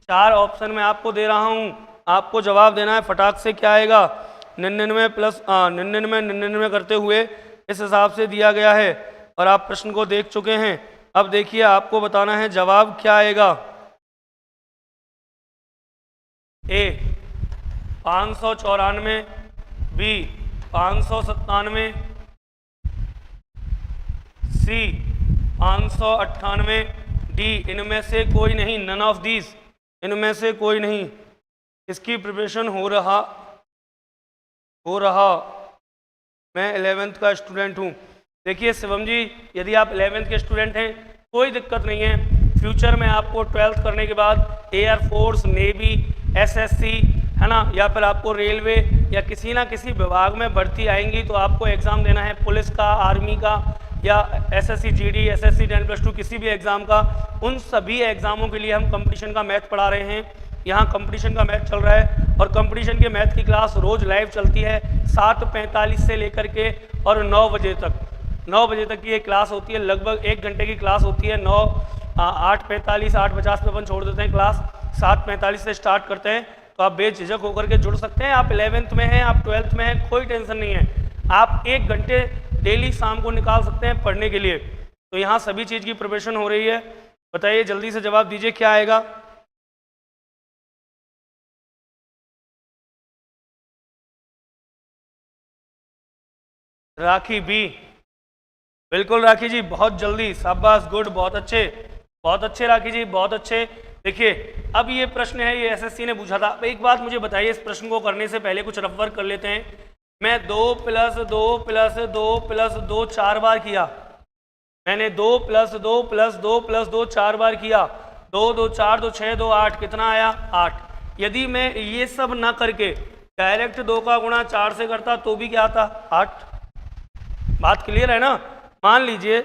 4 option में आपको दे रहा हूँ, आपको जवाब देना है फटाक से। क्या आएगा 99 प्लस 99 करते हुए इस हिसाब से दिया गया है, और आप प्रश्न को देख चुके हैं। अब देखिए आपको बताना है जवाब क्या आएगा। A 594, B 597, C 598, D इनमें से कोई नहीं, नन ऑफ दीज, इनमें से कोई नहीं। इसकी प्रिपरेशन हो रहा मैं 11th का स्टूडेंट हूँ। देखिए शिवम जी, यदि आप 11th के स्टूडेंट हैं कोई दिक्कत नहीं है, फ्यूचर में आपको 12th करने के बाद एयरफोर्स, नेवी, SSC, है ना, या फिर आपको रेलवे या किसी ना किसी विभाग में भर्ती आएंगी तो आपको एग्ज़ाम देना है, पुलिस का, आर्मी का, या SSC GD, SSC 10+2 किसी भी एग्ज़ाम का। उन सभी एग्ज़ामों के लिए हम कंपटीशन का मैथ पढ़ा रहे हैं। यहाँ कंपटीशन का मैथ चल रहा है, और कंपटीशन के मैथ की क्लास रोज़ लाइव चलती है 7:45 से लेकर के और 9 बजे तक। 9 बजे तक की ये क्लास होती है, लगभग 1 घंटे की क्लास होती है। 8:45 8:50 पे अपन छोड़ देते हैं क्लास, 7:45 से स्टार्ट करते हैं। तो आप बेझिझक होकर के जुड़ सकते हैं। आप 11th में हैं, आप 12th में हैं, कोई टेंशन नहीं है। आप 1 घंटे डेली शाम को निकाल सकते हैं पढ़ने के लिए। तो यहाँ सभी चीज़ की प्रिपरेशन हो रही है। बताइए जल्दी से जवाब दीजिए क्या आएगा। राखी बी, बिल्कुल राखी जी, बहुत जल्दी, शाबाश, गुड, बहुत अच्छे राखी जी, बहुत अच्छे। देखिए अब ये प्रश्न है, ये एसएससी ने पूछा था। एक बात मुझे बताइए, इस प्रश्न को करने से पहले कुछ रफ वर्क कर लेते हैं। मैं 2 + 2 + 2 + 2 4 बार किया, मैंने 2 + 2 + 2 + 2 4 बार किया। 2 2 4 2 6 2 8, कितना आया? 8। यदि मैं ये सब ना करके डायरेक्ट 2 का गुणा 4 से करता तो भी क्या आता? 8। बात क्लियर है ना? मान लीजिए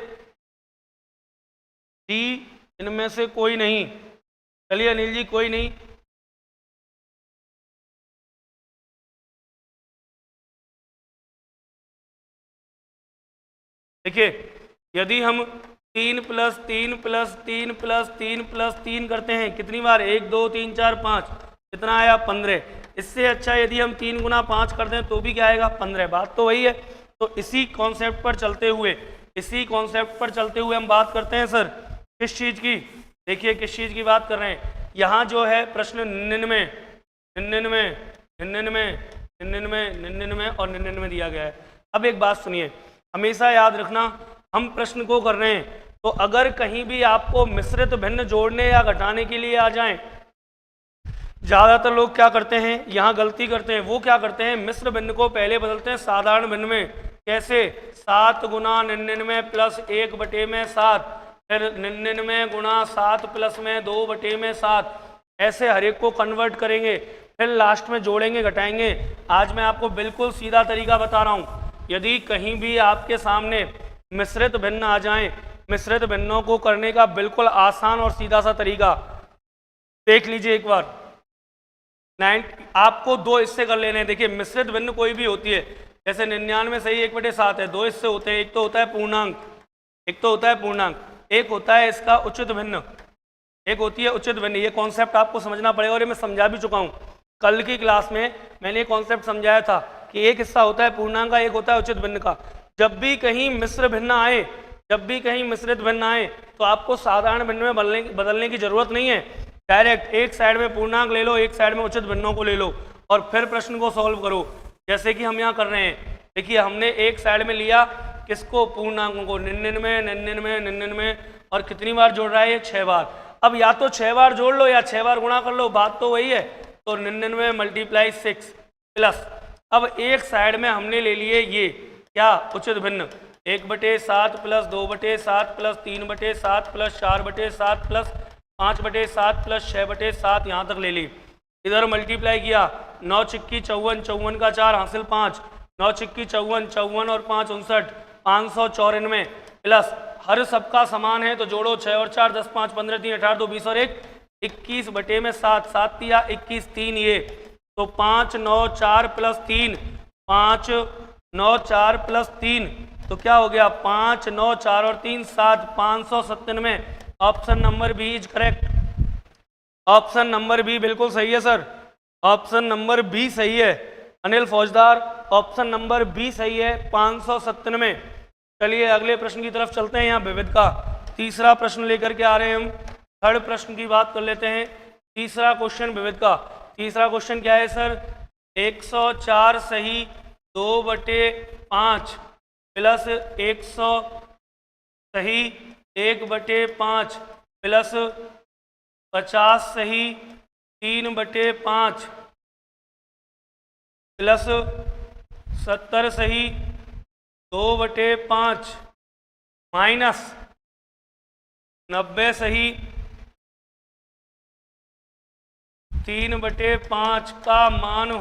डी इनमें से कोई नहीं, चलिए अनिल जी कोई नहीं, देखिए यदि हम 3 + 3 + 3 + 3 + 3 करते हैं कितनी बार? 1 2 3 4 5, कितना आया? 15। इससे अच्छा यदि हम 3 × 5 कर दें तो भी क्या आएगा? 15। बात तो वही है। तो इसी कॉन्सेप्ट पर चलते हुए हम बात करते हैं सर किस चीज़ की। देखिए किस चीज़ की बात कर रहे हैं। यहाँ जो है प्रश्न 99, 99, 99, 99, 99 और 99 दिया गया है। अब एक बात सुनिए, हमेशा याद रखना, हम प्रश्न को कर रहे हैं तो अगर कहीं भी आपको मिश्रित भिन्न जोड़ने या घटाने के लिए आ जाएं, ज़्यादातर लोग क्या करते हैं, यहाँ गलती करते हैं। वो क्या करते हैं, मिश्र भिन्न को पहले बदलते हैं साधारण भिन्न में। कैसे? 7 × 99 + 1/7, फिर 99 × 7 + 2/7, ऐसे हर एक को कन्वर्ट करेंगे, फिर लास्ट में जोड़ेंगे घटाएंगे। आज मैं आपको बिल्कुल सीधा तरीका बता रहा हूँ। यदि कहीं भी आपके सामने मिश्रित भिन्न आ जाएं, मिश्रित भिन्नों को करने का बिल्कुल आसान और सीधा सा तरीका देख लीजिए एक बार। आपको 2 हिस्से कर लेने हैं। देखिए मिश्रित भिन्न कोई भी होती है, जैसे 99 सही 1/7 है, 2 हिस्से होते हैं। एक तो होता है पूर्णांक, एक होता है इसका उचित भिन्न, एक होती है उचित भिन्न। ये कॉन्सेप्ट आपको समझना पड़ेगा और ये मैं समझा भी चुका हूँ। कल की क्लास में मैंने ये कॉन्सेप्ट समझाया था कि एक हिस्सा होता है पूर्णांक का, एक होता है उचित भिन्न का। जब भी कहीं मिश्र भिन्न आए, जब भी कहीं मिश्रित भिन्न आए तो आपको साधारण भिन्न में बदलने की जरूरत नहीं है। डायरेक्ट एक साइड में पूर्णांक ले लो, एक साइड में उचित भिन्नों को ले लो और फिर प्रश्न को सॉल्व करो, जैसे कि हम यहाँ कर रहे हैं। देखिए हमने एक साइड में लिया किसको? पूर्णांकों को, 99, 99, 99, और कितनी बार जोड़ रहा है ये? 6 बार। अब या तो 6 बार जोड़ लो या 6 बार गुणा कर लो, बात तो वही है। तो 99 × 6 प्लस, अब एक साइड में हमने ले लिए ये क्या? उचित भिन्न, 1/7 + 2/7 + 3/7 + 4/7 + 5/7 + 6/7, यहाँ तक ले ली। इधर मल्टीप्लाई किया, 9 × 54, 54 का 4 हासिल 5, 9 × 54, 54 और 5 59, 594 प्लस हर सबका समान है तो जोड़ो 6 और 4 10, 5 15, 3 18, 2 20 और 1 21/7, 7 या 21, 3 ये, तो 5 9 4 + 3, 5 9 4 + 3, तो क्या हो गया? 5 9 4 और 3 7, 597। Option number B is correct. Option number B बिल्कुल सही है सर, ऑप्शन नंबर बी सही है अनिल फौजदार, ऑप्शन नंबर बी सही है, 597। चलिए अगले प्रश्न की तरफ चलते हैं। यहाँ विविध का तीसरा प्रश्न लेकर के आ रहे हैं हम। थर्ड प्रश्न की बात कर लेते हैं। तीसरा क्वेश्चन विविध का, तीसरा क्वेश्चन क्या है सर? 104 सही 2/5 प्लस 100 सही 1/5 प्लस 50 सही 3/5 प्लस 70 सही 2/5 माइनस 90 सही 3/5 का मान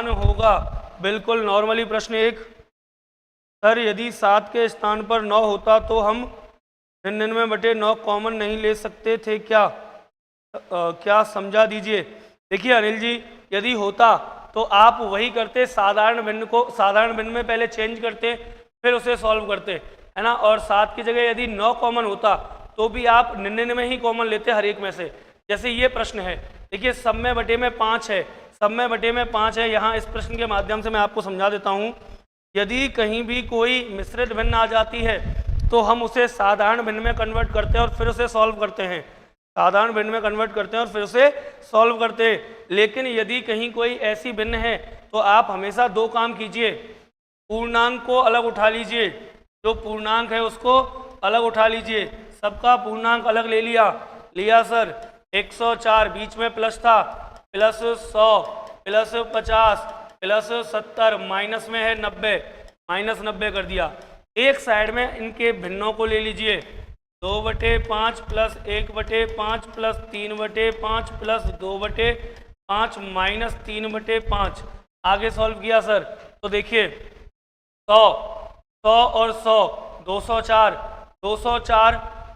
होगा। बिल्कुल नॉर्मली प्रश्न एक, सर यदि 7 के स्थान पर 9 होता तो हम 99/9 कॉमन नहीं ले सकते थे क्या? क्या समझा दीजिए। देखिए अनिल जी, यदि होता तो आप वही करते, साधारण भिन्न को साधारण भिन्न में पहले चेंज करते फिर उसे सॉल्व करते, है ना। और 7 की जगह यदि 9 कॉमन होता तो भी आप 99 ही कॉमन लेते हर एक में से। जैसे ये प्रश्न है, देखिए सब में बटे में 5 है, सब में बटे में 5 है। यहाँ इस प्रश्न के माध्यम से मैं आपको समझा देता हूँ। यदि कहीं भी कोई मिश्रित भिन्न आ जाती है तो हम उसे साधारण भिन्न में कन्वर्ट करते हैं और फिर उसे सॉल्व करते हैं, साधारण भिन्न में कन्वर्ट करते हैं और फिर उसे सॉल्व करते हैं। लेकिन यदि कहीं कोई ऐसी भिन्न है तो आप हमेशा दो काम कीजिए, पूर्णांक को अलग उठा लीजिए, जो पूर्णांक है उसको अलग उठा लीजिए। सबका पूर्णांक अलग ले लिया सर। 104 बीच में प्लस था, प्लस 100 प्लस 50 प्लस 70 माइनस में है 90, माइनस 90 कर दिया। एक साइड में इनके भिन्नों को ले लीजिए, 2/5 प्लस 1/5 प्लस 3/5 प्लस 2/5 माइनस 3/5। आगे सॉल्व किया सर तो देखिए 100 और 100 204, 204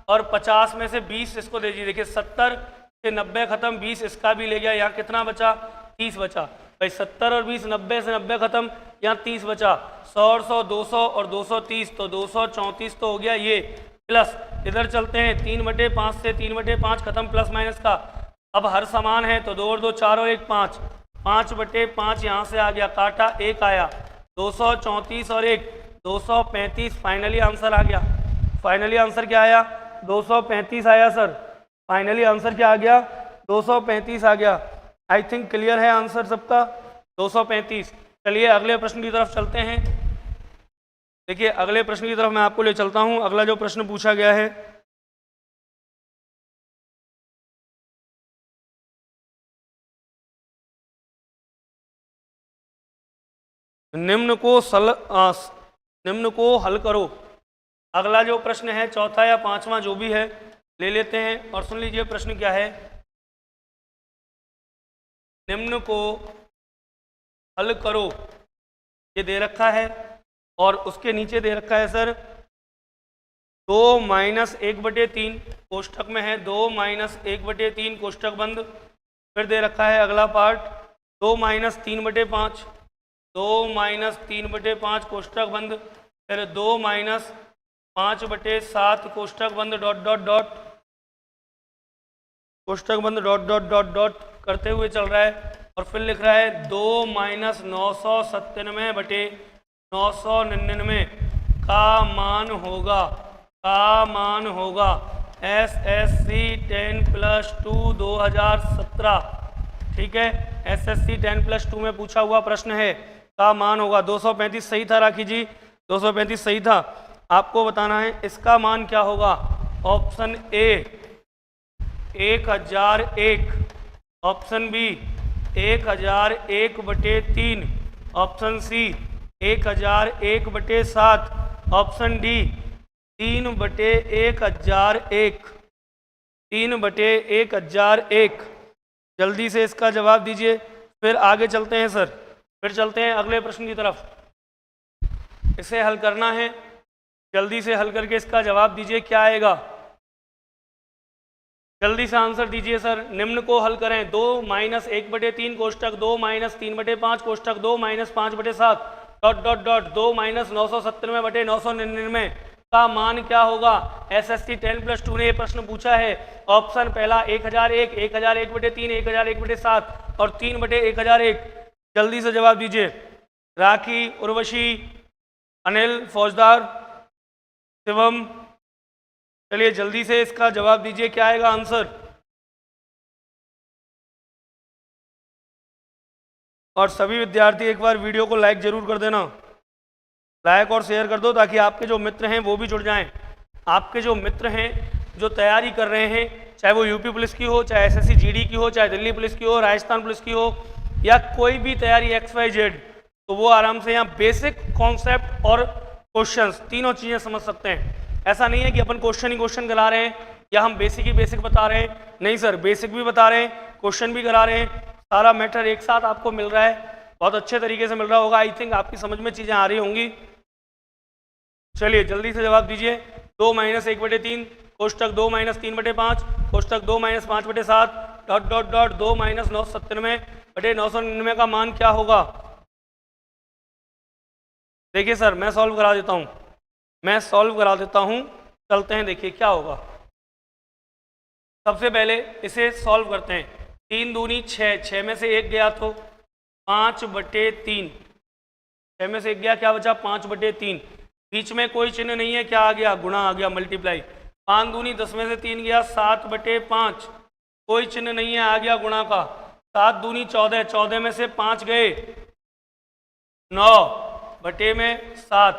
और 50 में से 20 इसको दे दीजिए। देखिए 70 से 90 खत्म, 20 इसका भी ले गया, यहाँ कितना बचा 30 बचा। भाई 70 और 20 90 से 90 खत्म, यहाँ 30 बचा। 100 और 100 200 और 230 तो 234 तो हो गया ये। प्लस इधर चलते हैं 3/5 से 3/5 खत्म प्लस माइनस का। अब हर समान है तो 2 और 2 4 और 1 5, 5/5 यहाँ से आ गया, काटा 1 आया, 234 और 1 235। फाइनली आंसर आ गया। फाइनली आंसर क्या आया 235 आया सर। फाइनली आंसर क्या आ गया 235 आ गया। आई थिंक क्लियर है आंसर सबका 235। चलिए अगले प्रश्न की तरफ चलते हैं। देखिए अगले प्रश्न की तरफ मैं आपको ले चलता हूं। अगला जो प्रश्न पूछा गया है, निम्न को हल करो। अगला जो प्रश्न है चौथा या पांचवा जो भी है ले लेते हैं और सुन लीजिए प्रश्न क्या है। निम्न को हल करो, ये दे रखा है और उसके नीचे दे रखा है सर 2 माइनस 1/3 कोष्ठक में है, 2 माइनस 1/3 कोष्ठक बंद। फिर दे रखा है अगला पार्ट 2 माइनस 3/5, 2 माइनस 3/5 कोष्ठक बंद। फिर 2 माइनस 5/7 कोष्ठक बंद डॉट डॉट डॉट, कोष्ठक बंद डॉट डॉट डॉट डॉट करते हुए चल रहा है। और फिर लिख रहा है 2 माइनस 997/999 का मान होगा SSC 10+2 2017। ठीक है, SSC 10+2 में पूछा हुआ प्रश्न है, का मान होगा। 235 सही था राखी जी, 235 सही था। आपको बताना है इसका मान क्या होगा। Option A 1001, option B 1001/3, option C 1001/7, option D 3/1001, 3/1001। जल्दी से इसका जवाब दीजिए, फिर आगे चलते हैं सर। फिर चलते हैं अगले प्रश्न की तरफ। इसे हल करना है, जल्दी से हल करके इसका जवाब दीजिए क्या आएगा। जल्दी से आंसर दीजिए सर। निम्न को हल करें। 2 माइनस 1/3 कोष्ठक 2 माइनस 3/5 कोष्ठक 2 minus 5/7 dot dot dot 2 minus 997/999 का मान क्या होगा। SSC 10+2 ने ये प्रश्न पूछा है। ऑप्शन पहला 1001, 1001/3, 1001/7 और 3/1001। जल्दी से जवाब दीजिए। राखी, उर्वशी, अनिल, फौजदार, शिवम, चलिए जल्दी से इसका जवाब दीजिए क्या आएगा आंसर। और सभी विद्यार्थी एक बार वीडियो को लाइक जरूर कर देना, लाइक और शेयर कर दो ताकि आपके जो मित्र हैं वो भी जुड़ जाएं। आपके जो मित्र हैं जो तैयारी कर रहे हैं, चाहे वो यूपी पुलिस की हो, चाहे SSC GD की हो, चाहे दिल्ली पुलिस की हो, राजस्थान पुलिस की हो, या कोई भी तैयारी XYZ, तो वो आराम से यहाँ बेसिक कॉन्सेप्ट और क्वेश्चंस तीनों चीज़ें समझ सकते हैं। ऐसा नहीं है कि अपन क्वेश्चन ही क्वेश्चन करा रहे हैं या हम बेसिक ही बेसिक बता रहे हैं। नहीं सर, बेसिक भी बता रहे हैं, क्वेश्चन भी करा रहे हैं, सारा मैटर एक साथ आपको मिल रहा है, बहुत अच्छे तरीके से मिल रहा होगा। आई थिंक आपकी समझ में चीज़ें आ रही होंगी। चलिए जल्दी से जवाब दीजिए। 2 माइनस 1/3 कोष्ठक 2 माइनस 3/5 कोष्ठक 2 minus 5/7 dot dot dot 2 minus 997/999 का मान क्या होगा। देखिए सर मैं सॉल्व करा देता हूँ, चलते हैं देखिए क्या होगा। सबसे पहले इसे सॉल्व करते हैं। 3 दूनी 6, 6 में से 1 गया तो 5/3, 6 में से 1 गया, क्या बचा 5/3। बीच में कोई चिन्ह नहीं है, क्या आ गया, गुणा आ गया, मल्टीप्लाई। 5 दूनी 10 में से 3 गया, 7/5, कोई चिन्ह नहीं है, आ गया गुणा का। 7 दूनी 14, 14 में से 5 गए, 9/7,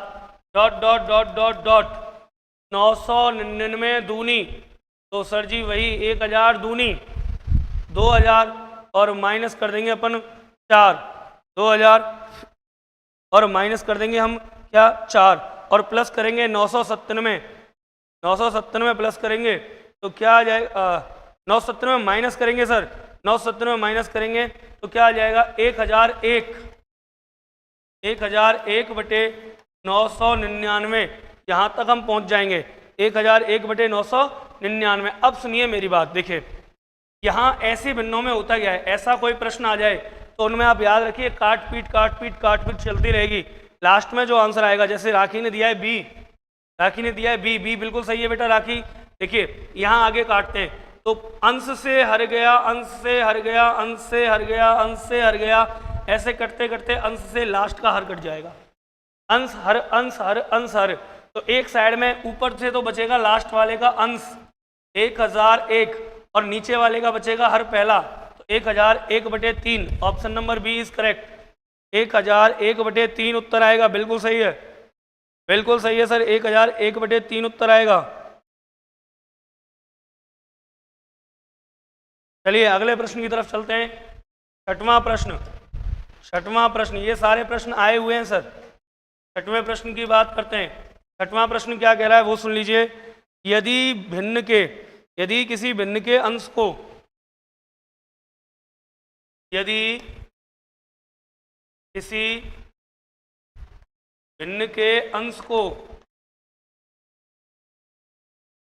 dot dot dot dot dot, 999 दूनी, तो सर जी वही 1000 दूनी 2000, और माइनस कर देंगे अपन 4, 2000, और माइनस कर देंगे हम क्या 4, और प्लस करेंगे 997, 997 प्लस करेंगे तो क्या आ जाएगा, 997 माइनस करेंगे सर, 997 माइनस करेंगे तो क्या आ जाएगा 1001, 1001/999, यहाँ तक हम पहुँच जाएंगे, 1001/999। अब सुनिए मेरी बात, देखिए यहाँ ऐसे भिन्नों में होता क्या है, ऐसा कोई प्रश्न आ जाए तो उनमें आप याद रखिए काट पीट चलती रहेगी। लास्ट में जो आंसर आएगा, जैसे राखी ने दिया है बी, राखी ने दिया है बी, बी बिल्कुल सही है बेटा राखी। देखिए यहाँ आगे काटते हैं तो अंश से हर गया, अंश से हर गया, अंश से हर गया, अंश से हर गया, ऐसे करते करते अंश से लास्ट का हर कट जाएगा, अंश हर, अंश हर, अंश हर। तो एक साइड में ऊपर से तो बचेगा लास्ट वाले का अंश 1001, और नीचे वाले का बचेगा हर पहला, तो 1001/3, option number B is correct. 1001/3 उत्तर आएगा, बिल्कुल सही है, बिल्कुल सही है सर, 1001/3 उत्तर आएगा। चलिए अगले प्रश्न की तरफ चलते हैं। छठवां प्रश्न, छठवां प्रश्न, ये सारे प्रश्न आए हुए हैं सर, छठवें प्रश्न की बात करते हैं। छठवां प्रश्न क्या कह रहा है वो सुन लीजिए। यदि किसी भिन्न के अंश को, यदि किसी भिन्न के अंश को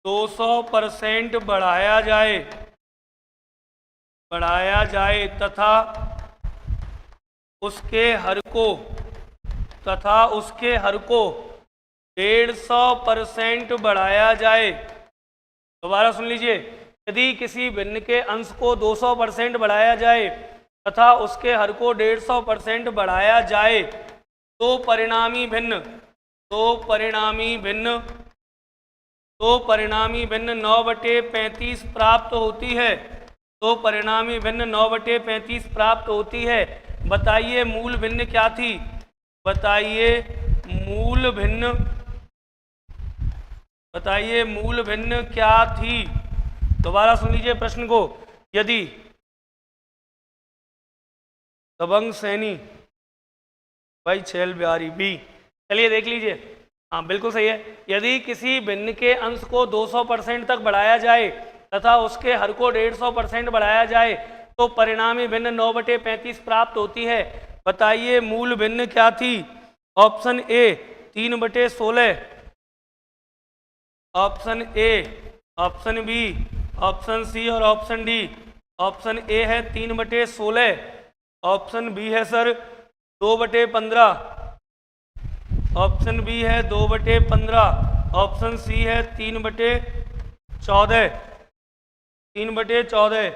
200% बढ़ाया जाए तथा उसके हर को 150% बढ़ाया जाए। दोबारा सुन लीजिए, यदि किसी भिन्न के अंश को 200% बढ़ाया जाए तथा उसके हर को 150% बढ़ाया जाए तो परिणामी भिन्न 9/35 प्राप्त होती है। तो परिणामी भिन्न 9/35 प्राप्त होती है। बताइए मूल भिन्न क्या थी, बताइए मूल भिन्न क्या थी। दोबारा सुन लीजिए प्रश्न को। यदि दबंग सैनी भाई छेल बिहारी बी, चलिए देख लीजिए, हाँ बिल्कुल सही है। यदि किसी भिन्न के अंश को 200% तक बढ़ाया जाए तथा उसके हर को 150% बढ़ाया जाए तो परिणामी भिन्न 9/35 प्राप्त होती है। बताइए मूल भिन्न क्या थी। Option A 3/16, option A, option B, option C और ऑप्शन डी। ऑप्शन ए है 3/16, ऑप्शन बी है सर 2/15, ऑप्शन बी है 2/15, ऑप्शन सी है 3/14, 3/14,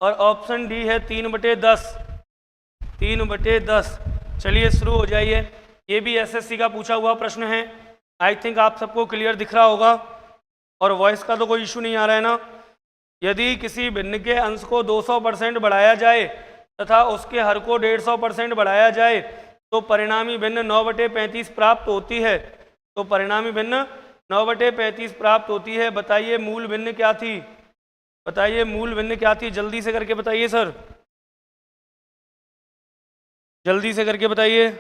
और ऑप्शन डी है 3/10, 3/10। चलिए शुरू हो जाइए। ये भी एसएससी का पूछा हुआ प्रश्न है। आई थिंक आप सबको क्लियर दिख रहा होगा और वॉइस का तो कोई इशू नहीं आ रहा है ना। यदि किसी भिन्न के अंश को 200% बढ़ाया जाए तथा उसके हर को 150% बढ़ाया जाए तो परिणामी भिन्न 9/35 प्राप्त होती है। तो परिणामी भिन्न 9/35 प्राप्त होती है। बताइए मूल भिन्न क्या थी, बताइए मूल भिन्न क्या थी, जल्दी से करके बताइए सर, जल्दी से करके बताइए।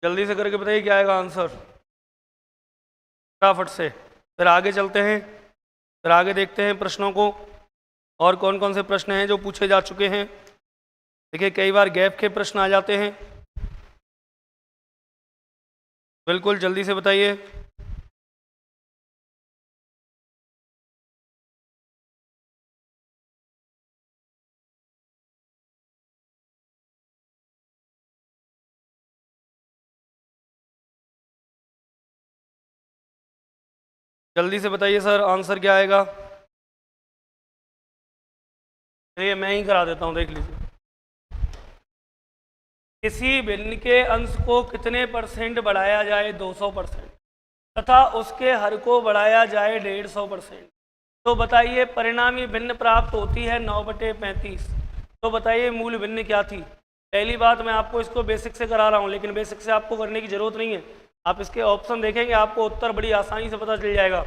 जल्दी से करके बताइए क्या आएगा आंसर, फटाफट से। फिर आगे चलते हैं, फिर आगे देखते हैं प्रश्नों को और कौन कौन से प्रश्न हैं जो पूछे जा चुके हैं। देखिए कई बार गैप के प्रश्न आ जाते हैं। बिल्कुल जल्दी से बताइए। जल्दी से बताइए सर, आंसर क्या आएगा? चलिए मैं ही करा देता हूँ, देख लीजिए। किसी भिन्न के अंश को कितने परसेंट बढ़ाया जाए? 200%, तथा उसके हर को बढ़ाया जाए 150%। तो बताइए परिणामी भिन्न प्राप्त होती है 9/35। तो बताइए मूल भिन्न क्या थी? पहली बात, मैं आपको इसको बेसिक से करा रहा हूँ, लेकिन बेसिक से आपको करने की जरूरत नहीं है। आप इसके ऑप्शन देखेंगे, आपको उत्तर बड़ी आसानी से पता चल जाएगा।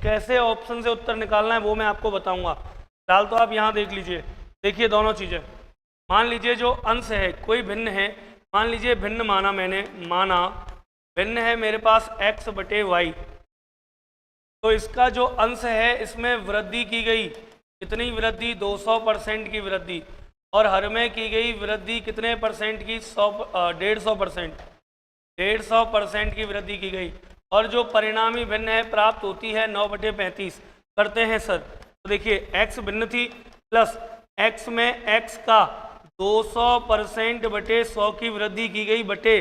कैसे ऑप्शन से उत्तर निकालना है वो मैं आपको बताऊंगा। फिलहाल तो आप यहाँ देख लीजिए, देखिए दोनों चीज़ें। मान लीजिए जो अंश है, कोई भिन्न है, मान लीजिए भिन्न माना मैंने, माना भिन्न है मेरे पास x/y। तो इसका जो अंश है इसमें वृद्धि की गई, कितनी वृद्धि? 200% की वृद्धि। और हर में की गई वृद्धि कितने परसेंट की? 150%। 150% की वृद्धि की गई। और जो परिणामी भिन्न है प्राप्त होती है 9/35। करते हैं सर। तो देखिए x भिन्न थी, प्लस x में x का 200% बटे 100 की वृद्धि की गई, बटे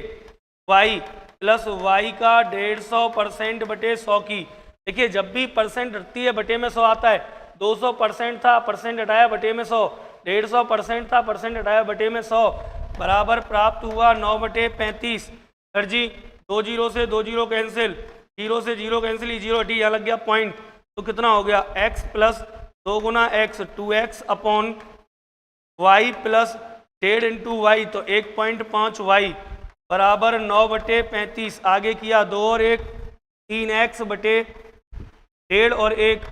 y प्लस y का 150% बटे 100 की। देखिए जब भी परसेंट हटती है बटे में 100 आता है। 200% था, परसेंट हटाया बटे में 100। 150% था, परसेंट हटाया बटे में 100, बराबर प्राप्त हुआ 9/35। सर जी 2 जीरो से 2 जीरो कैंसिल, 0 से 0 कैंसिल, 0 हटी, यहाँ लग गया पॉइंट। तो कितना हो गया? x प्लस 2 गुना x, 2x upon y plus 1.5 into Y, तो 1.5y बराबर 9/35। आगे किया 2 और 1, 3x बटे 1.5 और 1,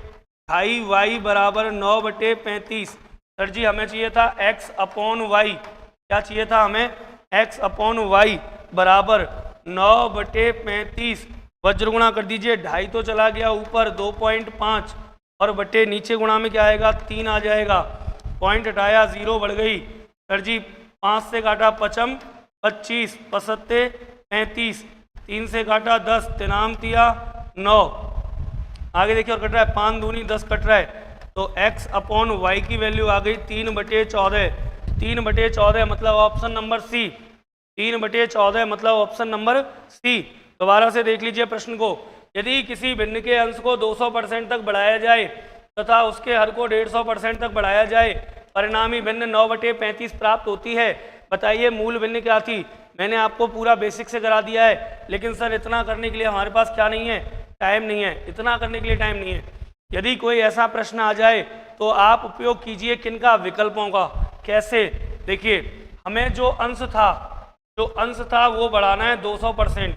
2.5y बराबर 9/35। सर जी हमें चाहिए था x अपॉन वाई। क्या चाहिए था हमें? x अपॉन वाई बराबर 9/35। वज्र गुणा कर दीजिए, 2.5 तो चला गया ऊपर, 2.5 और बटे नीचे गुणा में क्या आएगा? 3 आ जाएगा। पॉइंट हटाया, 0 बढ़ गई। सर जी 5 से काटा 5, 25, 75, 35, 3 से काटा 10, 3 तिया 9। आगे देखिए और कट रहा है, 5 दूनी 10 कट रहा है। तो x अपॉन वाई की वैल्यू आ गई 3/14। 3/14 मतलब ऑप्शन नंबर सी। 3/14 मतलब ऑप्शन नंबर सी। दोबारा से देख लीजिए प्रश्न को। यदि किसी भिन्न के अंश को 200% तक बढ़ाया जाए तथा उसके हर को 150% तक बढ़ाया जाए, परिणामी भिन्न 9/35 प्राप्त होती है। बताइए मूल भिन्न क्या थी? मैंने आपको पूरा बेसिक से करा दिया है, लेकिन सर इतना करने के लिए हमारे पास क्या नहीं है? टाइम नहीं है। इतना करने के लिए टाइम नहीं है। यदि कोई ऐसा प्रश्न आ जाए तो आप उपयोग कीजिए किनका? विकल्पों का। कैसे? देखिए हमें जो अंश था वो बढ़ाना है 200%।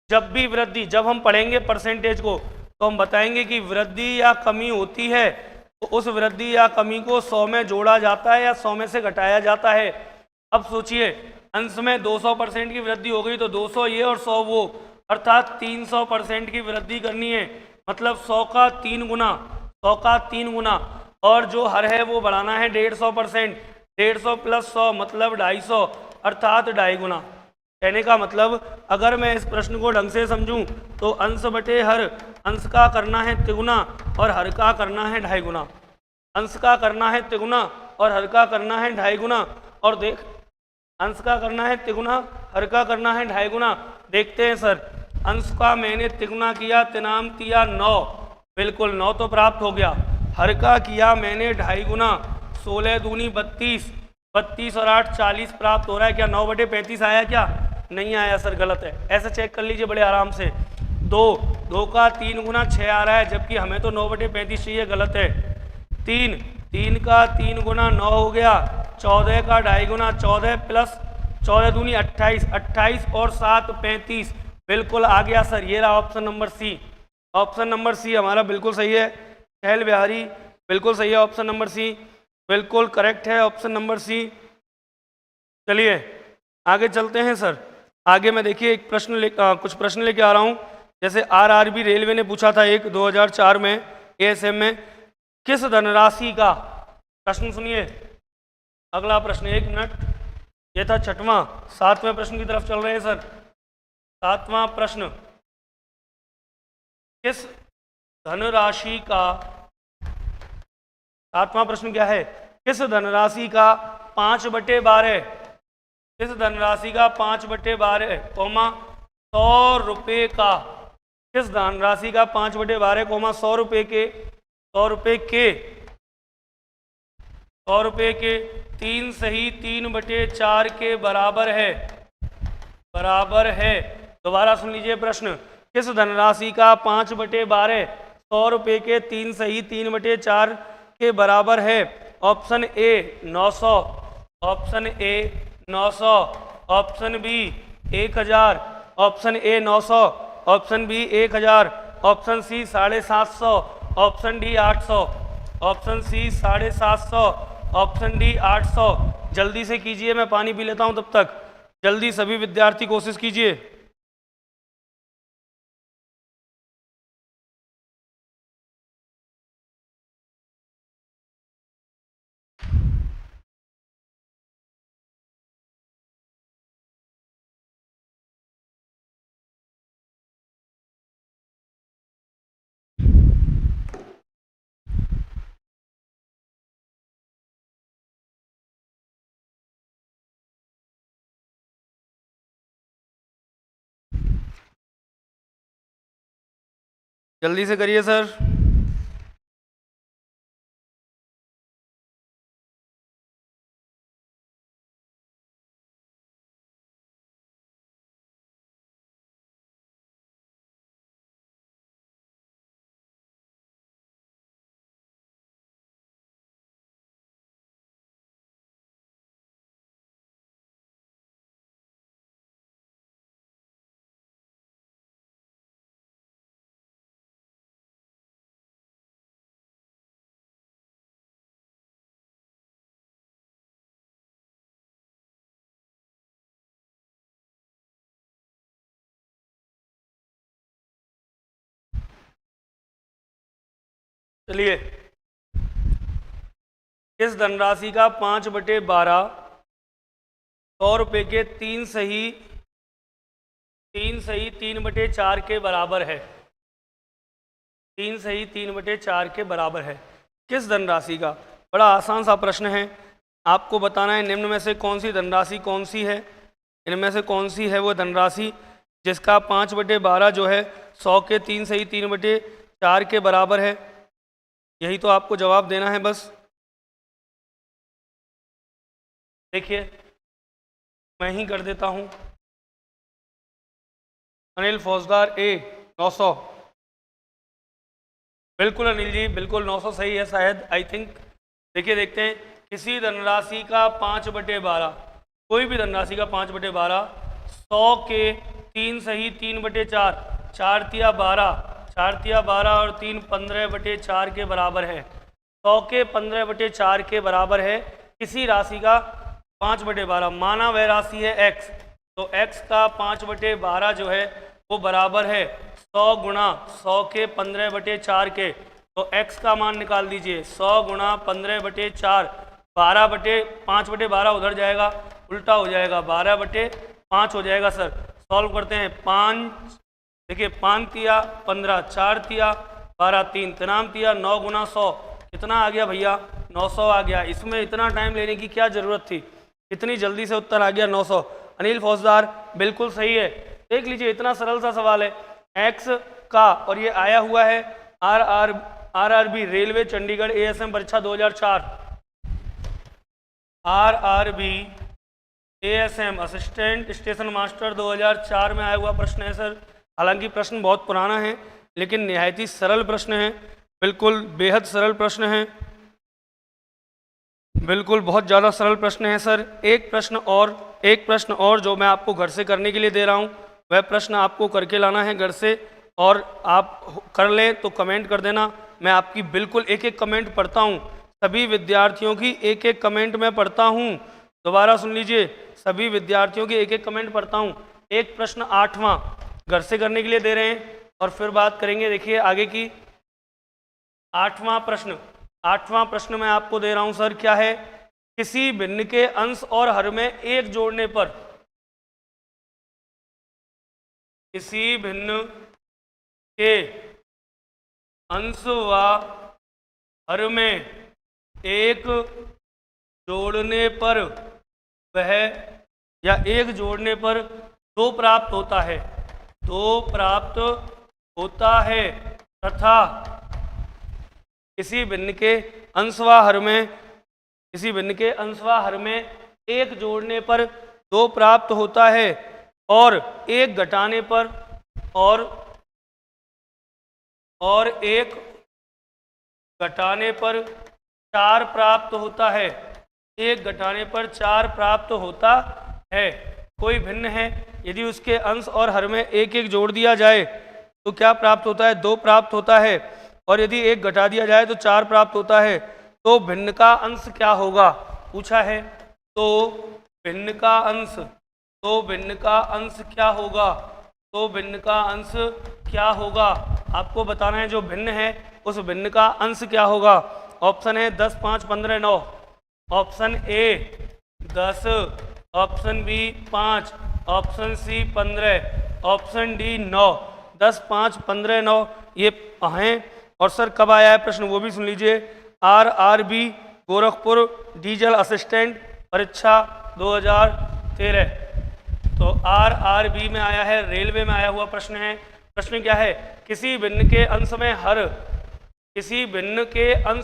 जब भी वृद्धि, जब हम पढ़ेंगे परसेंटेज को तो हम बताएंगे कि वृद्धि या कमी होती है तो उस वृद्धि या कमी को 100 में जोड़ा जाता है या 100 में से घटाया जाता है। अब सोचिए अंश में 200% की वृद्धि हो गई तो 200 ये और 100 वो, अर्थात 300% की वृद्धि करनी है। मतलब 100 का 3 गुना, 100 का 3 गुना। और जो हर है वो बढ़ाना है 150%। 150 प्लस 100 मतलब 250, अर्थात 2.5 गुना। कहने का मतलब अगर मैं इस प्रश्न को ढंग से समझूं तो अंश बटे हर, अंश का करना है तिगुना और हर का करना है 2.5 गुना। अंश का करना है तिगुना और हर का करना है 2.5 गुना। और देख, अंश का करना है तिगुना, हर का करना है 2.5 गुना। देखते हैं सर, अंश का मैंने तिगुना किया, 3 तिया 9, बिल्कुल 9 तो प्राप्त हो गया। हर का किया मैंने 2.5 गुना, 16 दूनी 32, 32 और 8 40 प्राप्त हो रहा है। क्या 9/35 आया? क्या नहीं आया सर, गलत है। ऐसे चेक कर लीजिए बड़े आराम से। 2 का 3 गुना 6 आ रहा है, जबकि हमें तो 9/35 चाहिए, गलत है। 3 का 3 गुना 9 हो गया। 14 का 2.5 गुना 14 प्लस 14 दूनी 28, 28 और 7 35, बिल्कुल आ गया सर। ये रहा option number C. Option number C हमारा बिल्कुल सही है। खैल बिहारी बिल्कुल सही है, ऑप्शन नंबर सी बिल्कुल करेक्ट है, ऑप्शन नंबर सी। चलिए आगे चलते हैं सर। आगे मैं देखिए एक प्रश्न कुछ प्रश्न लेके आ रहा हूँ। जैसे आरआरबी रेलवे ने पूछा था एक 2004 में एएसएम में, किस धनराशि का, प्रश्न सुनिए। अगला प्रश्न, 1 मिनट, ये था 6वां। 7वें प्रश्न की तरफ चल रहे हैं सर। 7वां प्रश्न, किस धनराशि का, 7वां प्रश्न क्या है? किस धनराशि का 5/12, किस धनराशि का 5/12 कौमा 100 रुपये का किस धनराशि का 5/12, 100 रुपये के 3 सही 3/4 के बराबर है। दोबारा सुन लीजिए प्रश्न, किस धनराशि का 5/12, 100 रुपये के 3 सही 3/4 के बराबर है? Option A 900, option A 900, option B 1000, option A 900, option B 1000, option C 750, option D 800, option C 750, option D 800। जल्दी से कीजिए, मैं पानी पी लेता हूं तब तक। जल्दी सभी विद्यार्थी कोशिश कीजिए। जल्दी से करिए सर। चलिए, किस धनराशि का 5/12, 100 रुपये के 3 सही 3/4 के बराबर है? 3 सही 3/4 के बराबर है। किस धनराशि का? बड़ा आसान सा प्रश्न है। आपको बताना है निम्न में से कौन सी धनराशि कौन सी है, इनमें से कौन सी है वो धनराशि जिसका 5/12 जो है 100 के 3 सही 3/4 के बराबर है। यही तो आपको जवाब देना है बस। देखिए, मैं ही कर देता हूं। अनिल फौजदार ए 900। बिल्कुल अनिल जी, बिल्कुल 900 सही है शायद, आई थिंक। देखिए, देखते हैं। किसी धनराशि का 5/12, कोई भी धनराशि का 5/12, 100 के 3 सही 3/4, 4 तिया 12, 4 तिया 12 और 3 15/4 के बराबर है। 100 के 15/4 के बराबर है। किसी राशि का 5/12, माना वह राशि है x, तो x का 5/12 जो है वो बराबर है 100 गुणा 100 के 15/4 के। तो x का मान निकाल दीजिए, 100 गुणा 15/4, 5/12 उधर जाएगा, उल्टा हो जाएगा, 12/5 हो जाएगा सर। सॉल्व करते हैं। 5, देखिए 5 तिया 15, 4 तिया 12, 3 तिनाम तिया 9 गुना 100, कितना आ गया भैया? 900 आ गया। इसमें इतना टाइम लेने की क्या ज़रूरत थी? इतनी जल्दी से उत्तर आ गया 900। अनिल फौजदार बिल्कुल सही है। देख लीजिए, इतना सरल सा सवाल है। एक्स का, और ये आया हुआ है RRB रेलवे चंडीगढ़ ASM परीक्षा 2004, RRB ASM assistant station master 2004 में आया हुआ प्रश्न है सर। हालांकि प्रश्न बहुत पुराना है, लेकिन निहायत ही सरल प्रश्न है, बिल्कुल बेहद सरल प्रश्न है, बिल्कुल बहुत ज़्यादा सरल प्रश्न है सर। एक प्रश्न और जो मैं आपको घर से करने के लिए दे रहा हूँ, वह प्रश्न आपको करके लाना है घर से, और आप कर लें तो कमेंट कर देना। मैं आपकी बिल्कुल एक एक कमेंट पढ़ता हूँ, सभी विद्यार्थियों की एक एक कमेंट मैं पढ़ता हूँ। दोबारा सुन लीजिए, सभी विद्यार्थियों की एक एक कमेंट पढ़ता हूँ। एक प्रश्न 8वां घर से करने के लिए दे रहे हैं, और फिर बात करेंगे देखिए आगे की। 8वां प्रश्न मैं आपको दे रहा हूं सर, क्या है? किसी भिन्न के अंश और हर में एक जोड़ने पर, किसी भिन्न के अंश व हर में एक जोड़ने पर वह, या एक जोड़ने पर 2 प्राप्त होता है, 2 प्राप्त होता है तथा किसी भिन्न के अंशवा हर में एक जोड़ने पर 2 प्राप्त होता है और एक घटाने पर एक घटाने पर 4 प्राप्त होता है। एक घटाने पर 4 प्राप्त होता है। कोई भिन्न है, यदि उसके अंश और हर में एक एक जोड़ दिया जाए तो क्या प्राप्त होता है? 2 प्राप्त होता है। और यदि एक घटा दिया जाए तो 4 प्राप्त होता है। तो भिन्न का अंश क्या होगा पूछा है। तो भिन्न का अंश क्या होगा आपको बताना है। जो भिन्न है उस भिन्न का अंश क्या होगा। ऑप्शन है 10, 5, 15, 9। Option A 10, option B 5, option C 15, option D 9। 10, 5, 15, 9 ये हैं। और सर कब आया है प्रश्न वो भी सुन लीजिए। RRB गोरखपुर डीजल असिस्टेंट परीक्षा 2013। तो RRB में आया है, रेलवे में आया हुआ प्रश्न है। प्रश्न क्या है? किसी भिन्न के अंश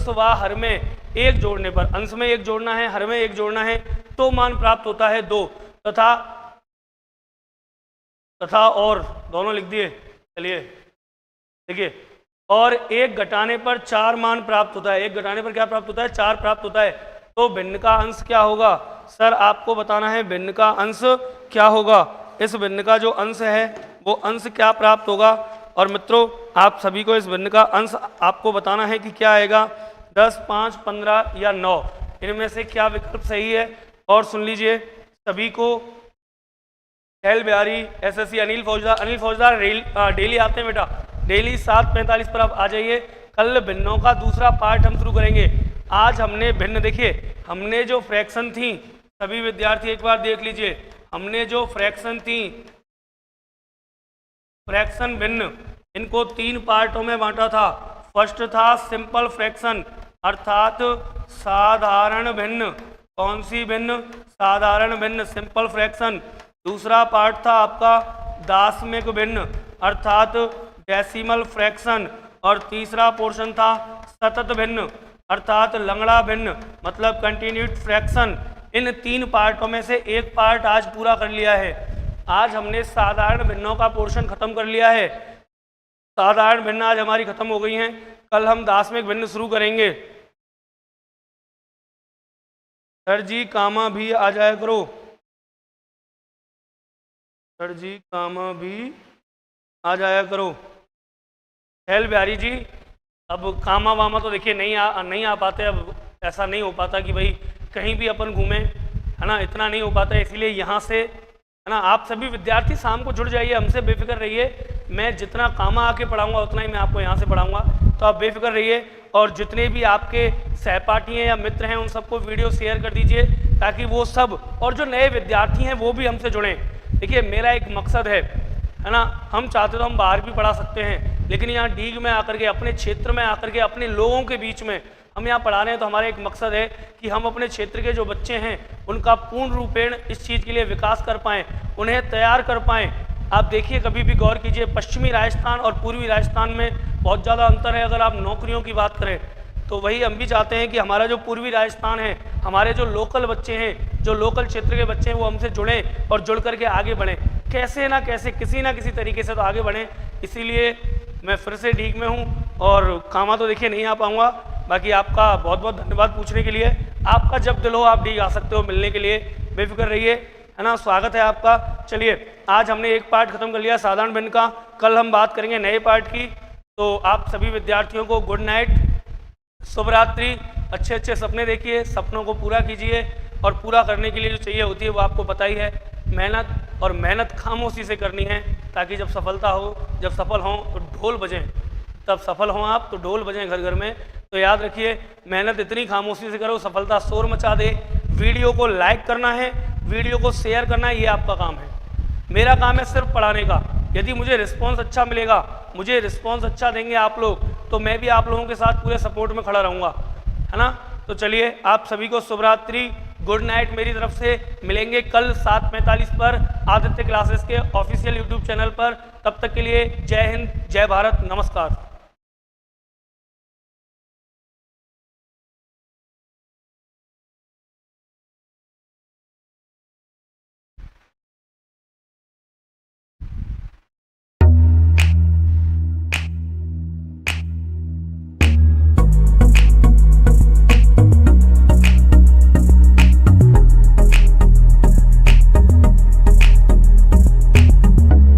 व हर में एक जोड़ने पर, अंश में एक जोड़ना है, हर में एक जोड़ना है तो मान प्राप्त होता है 2 तथा और दोनों लिख दिए। चलिए देखिए, और एक घटाने पर 4 मान प्राप्त होता है। एक घटाने पर क्या प्राप्त होता है? 4 प्राप्त होता है। तो भिन्न का अंश क्या होगा? सर आपको बताना है भिन्न का अंश क्या होगा। इस भिन्न का जो अंश है वो अंश क्या प्राप्त होगा। और मित्रों आप सभी को इस भिन्न का अंश आपको बताना है कि क्या आएगा। 10, 5, 15 या 9 इनमें से क्या विकल्प सही है। और सुन लीजिए सभी को, एल बिहारी, SSC अनिल फौजदार डेली आते हैं बेटा, डेली 7:45 पर आप आ जाइए। कल भिन्नों का दूसरा पार्ट हम शुरू करेंगे। आज हमने भिन्न, देखिए हमने जो फ्रैक्शन थी, सभी विद्यार्थी एक बार देख लीजिए, हमने जो फ्रैक्शन थी, फ्रैक्शन भिन्न, इनको 3 पार्टों में बांटा था। फर्स्ट था सिंपल फ्रैक्शन अर्थात साधारण भिन्न। कौन सी भिन्न? साधारण भिन्न, सिंपल फ्रैक्शन। दूसरा पार्ट था आपका दाशमिक भिन्न अर्थात डेसिमल फ्रैक्शन। और तीसरा पोर्शन था सतत भिन्न अर्थात लंगड़ा भिन्न मतलब कंटिन्यूड फ्रैक्शन। इन 3 पार्टों में से एक पार्ट आज पूरा कर लिया है। आज हमने साधारण भिन्नों का पोर्शन खत्म कर लिया है। साधारण भिन्न आज हमारी खत्म हो गई हैं। कल हम दाशमिक भिन्न शुरू करेंगे। सर जी कामा भी आ जाया करो, सर जी कामा भी आ जाया करो। हेल बिहारी जी, अब कामा वामा तो देखिए नहीं आ पाते। अब ऐसा नहीं हो पाता कि भाई कहीं भी अपन घूमें, है ना, इतना नहीं हो पाता। इसीलिए यहाँ से, है ना, आप सभी विद्यार्थी शाम को जुड़ जाइए, हमसे बेफिक्र रहिए। मैं जितना कामा आके पढ़ाऊंगा उतना ही मैं आपको यहाँ से पढ़ाऊंगा, तो आप बेफिक्र रहिए। और जितने भी आपके सहपाठी हैं या मित्र हैं उन सबको वीडियो शेयर कर दीजिए ताकि वो सब, और जो नए विद्यार्थी हैं वो भी हमसे जुड़ें। देखिए मेरा एक मकसद है ना, हम चाहते तो हम बाहर भी पढ़ा सकते हैं, लेकिन यहाँ डीग में आकर के, अपने क्षेत्र में आकर के, अपने लोगों के बीच में हम यहाँ पढ़ा रहे हैं। तो हमारा एक मकसद है कि हम अपने क्षेत्र के जो बच्चे हैं उनका पूर्ण रूपेण इस चीज़ के लिए विकास कर पाएँ, उन्हें तैयार कर पाएँ। आप देखिए, कभी भी गौर कीजिए, पश्चिमी राजस्थान और पूर्वी राजस्थान में बहुत ज़्यादा अंतर है। अगर आप नौकरियों की बात करें तो वही हम भी चाहते हैं कि हमारा जो पूर्वी राजस्थान है, हमारे जो लोकल बच्चे हैं, जो लोकल क्षेत्र के बच्चे हैं, वो हमसे जुड़ें और जुड़ करके आगे बढ़ें। कैसे ना कैसे, किसी ना किसी तरीके से तो आगे बढ़ें। इसीलिए मैं फिर से डीग में हूँ और कामा तो देखिए नहीं आ पाऊँगा। बाकी आपका बहुत बहुत धन्यवाद पूछने के लिए। आपका जब दिल हो आप डीग आ सकते हो मिलने के लिए, बेफिक्र रहिए, है ना, स्वागत है आपका। चलिए आज हमने एक पार्ट खत्म कर लिया साधारण भिन्न का, कल हम बात करेंगे नए पार्ट की। तो आप सभी विद्यार्थियों को गुड नाइट, शुभ रात्रि, अच्छे अच्छे सपने देखिए, सपनों को पूरा कीजिए। और पूरा करने के लिए जो चाहिए होती है वो आपको पता ही है, मेहनत। और मेहनत खामोशी से करनी है ताकि जब सफलता हो, जब सफल हों तो ढोल बजें, तब सफल हों आप तो ढोल बजें घर घर में। तो याद रखिए, मेहनत इतनी खामोशी से करो सफलता शोर मचा दे। वीडियो को लाइक करना है, वीडियो को शेयर करना है, ये आपका काम है। मेरा काम है सिर्फ पढ़ाने का। यदि मुझे रिस्पॉन्स अच्छा मिलेगा, मुझे रिस्पॉन्स अच्छा देंगे आप लोग, तो मैं भी आप लोगों के साथ पूरे सपोर्ट में खड़ा रहूँगा, है ना। तो चलिए आप सभी को शुभ रात्रि, गुड नाइट मेरी तरफ से। मिलेंगे कल 7:45 पर आदित्य क्लासेस के ऑफिशियल यूट्यूब चैनल पर। तब तक के लिए जय हिंद, जय भारत, नमस्कार।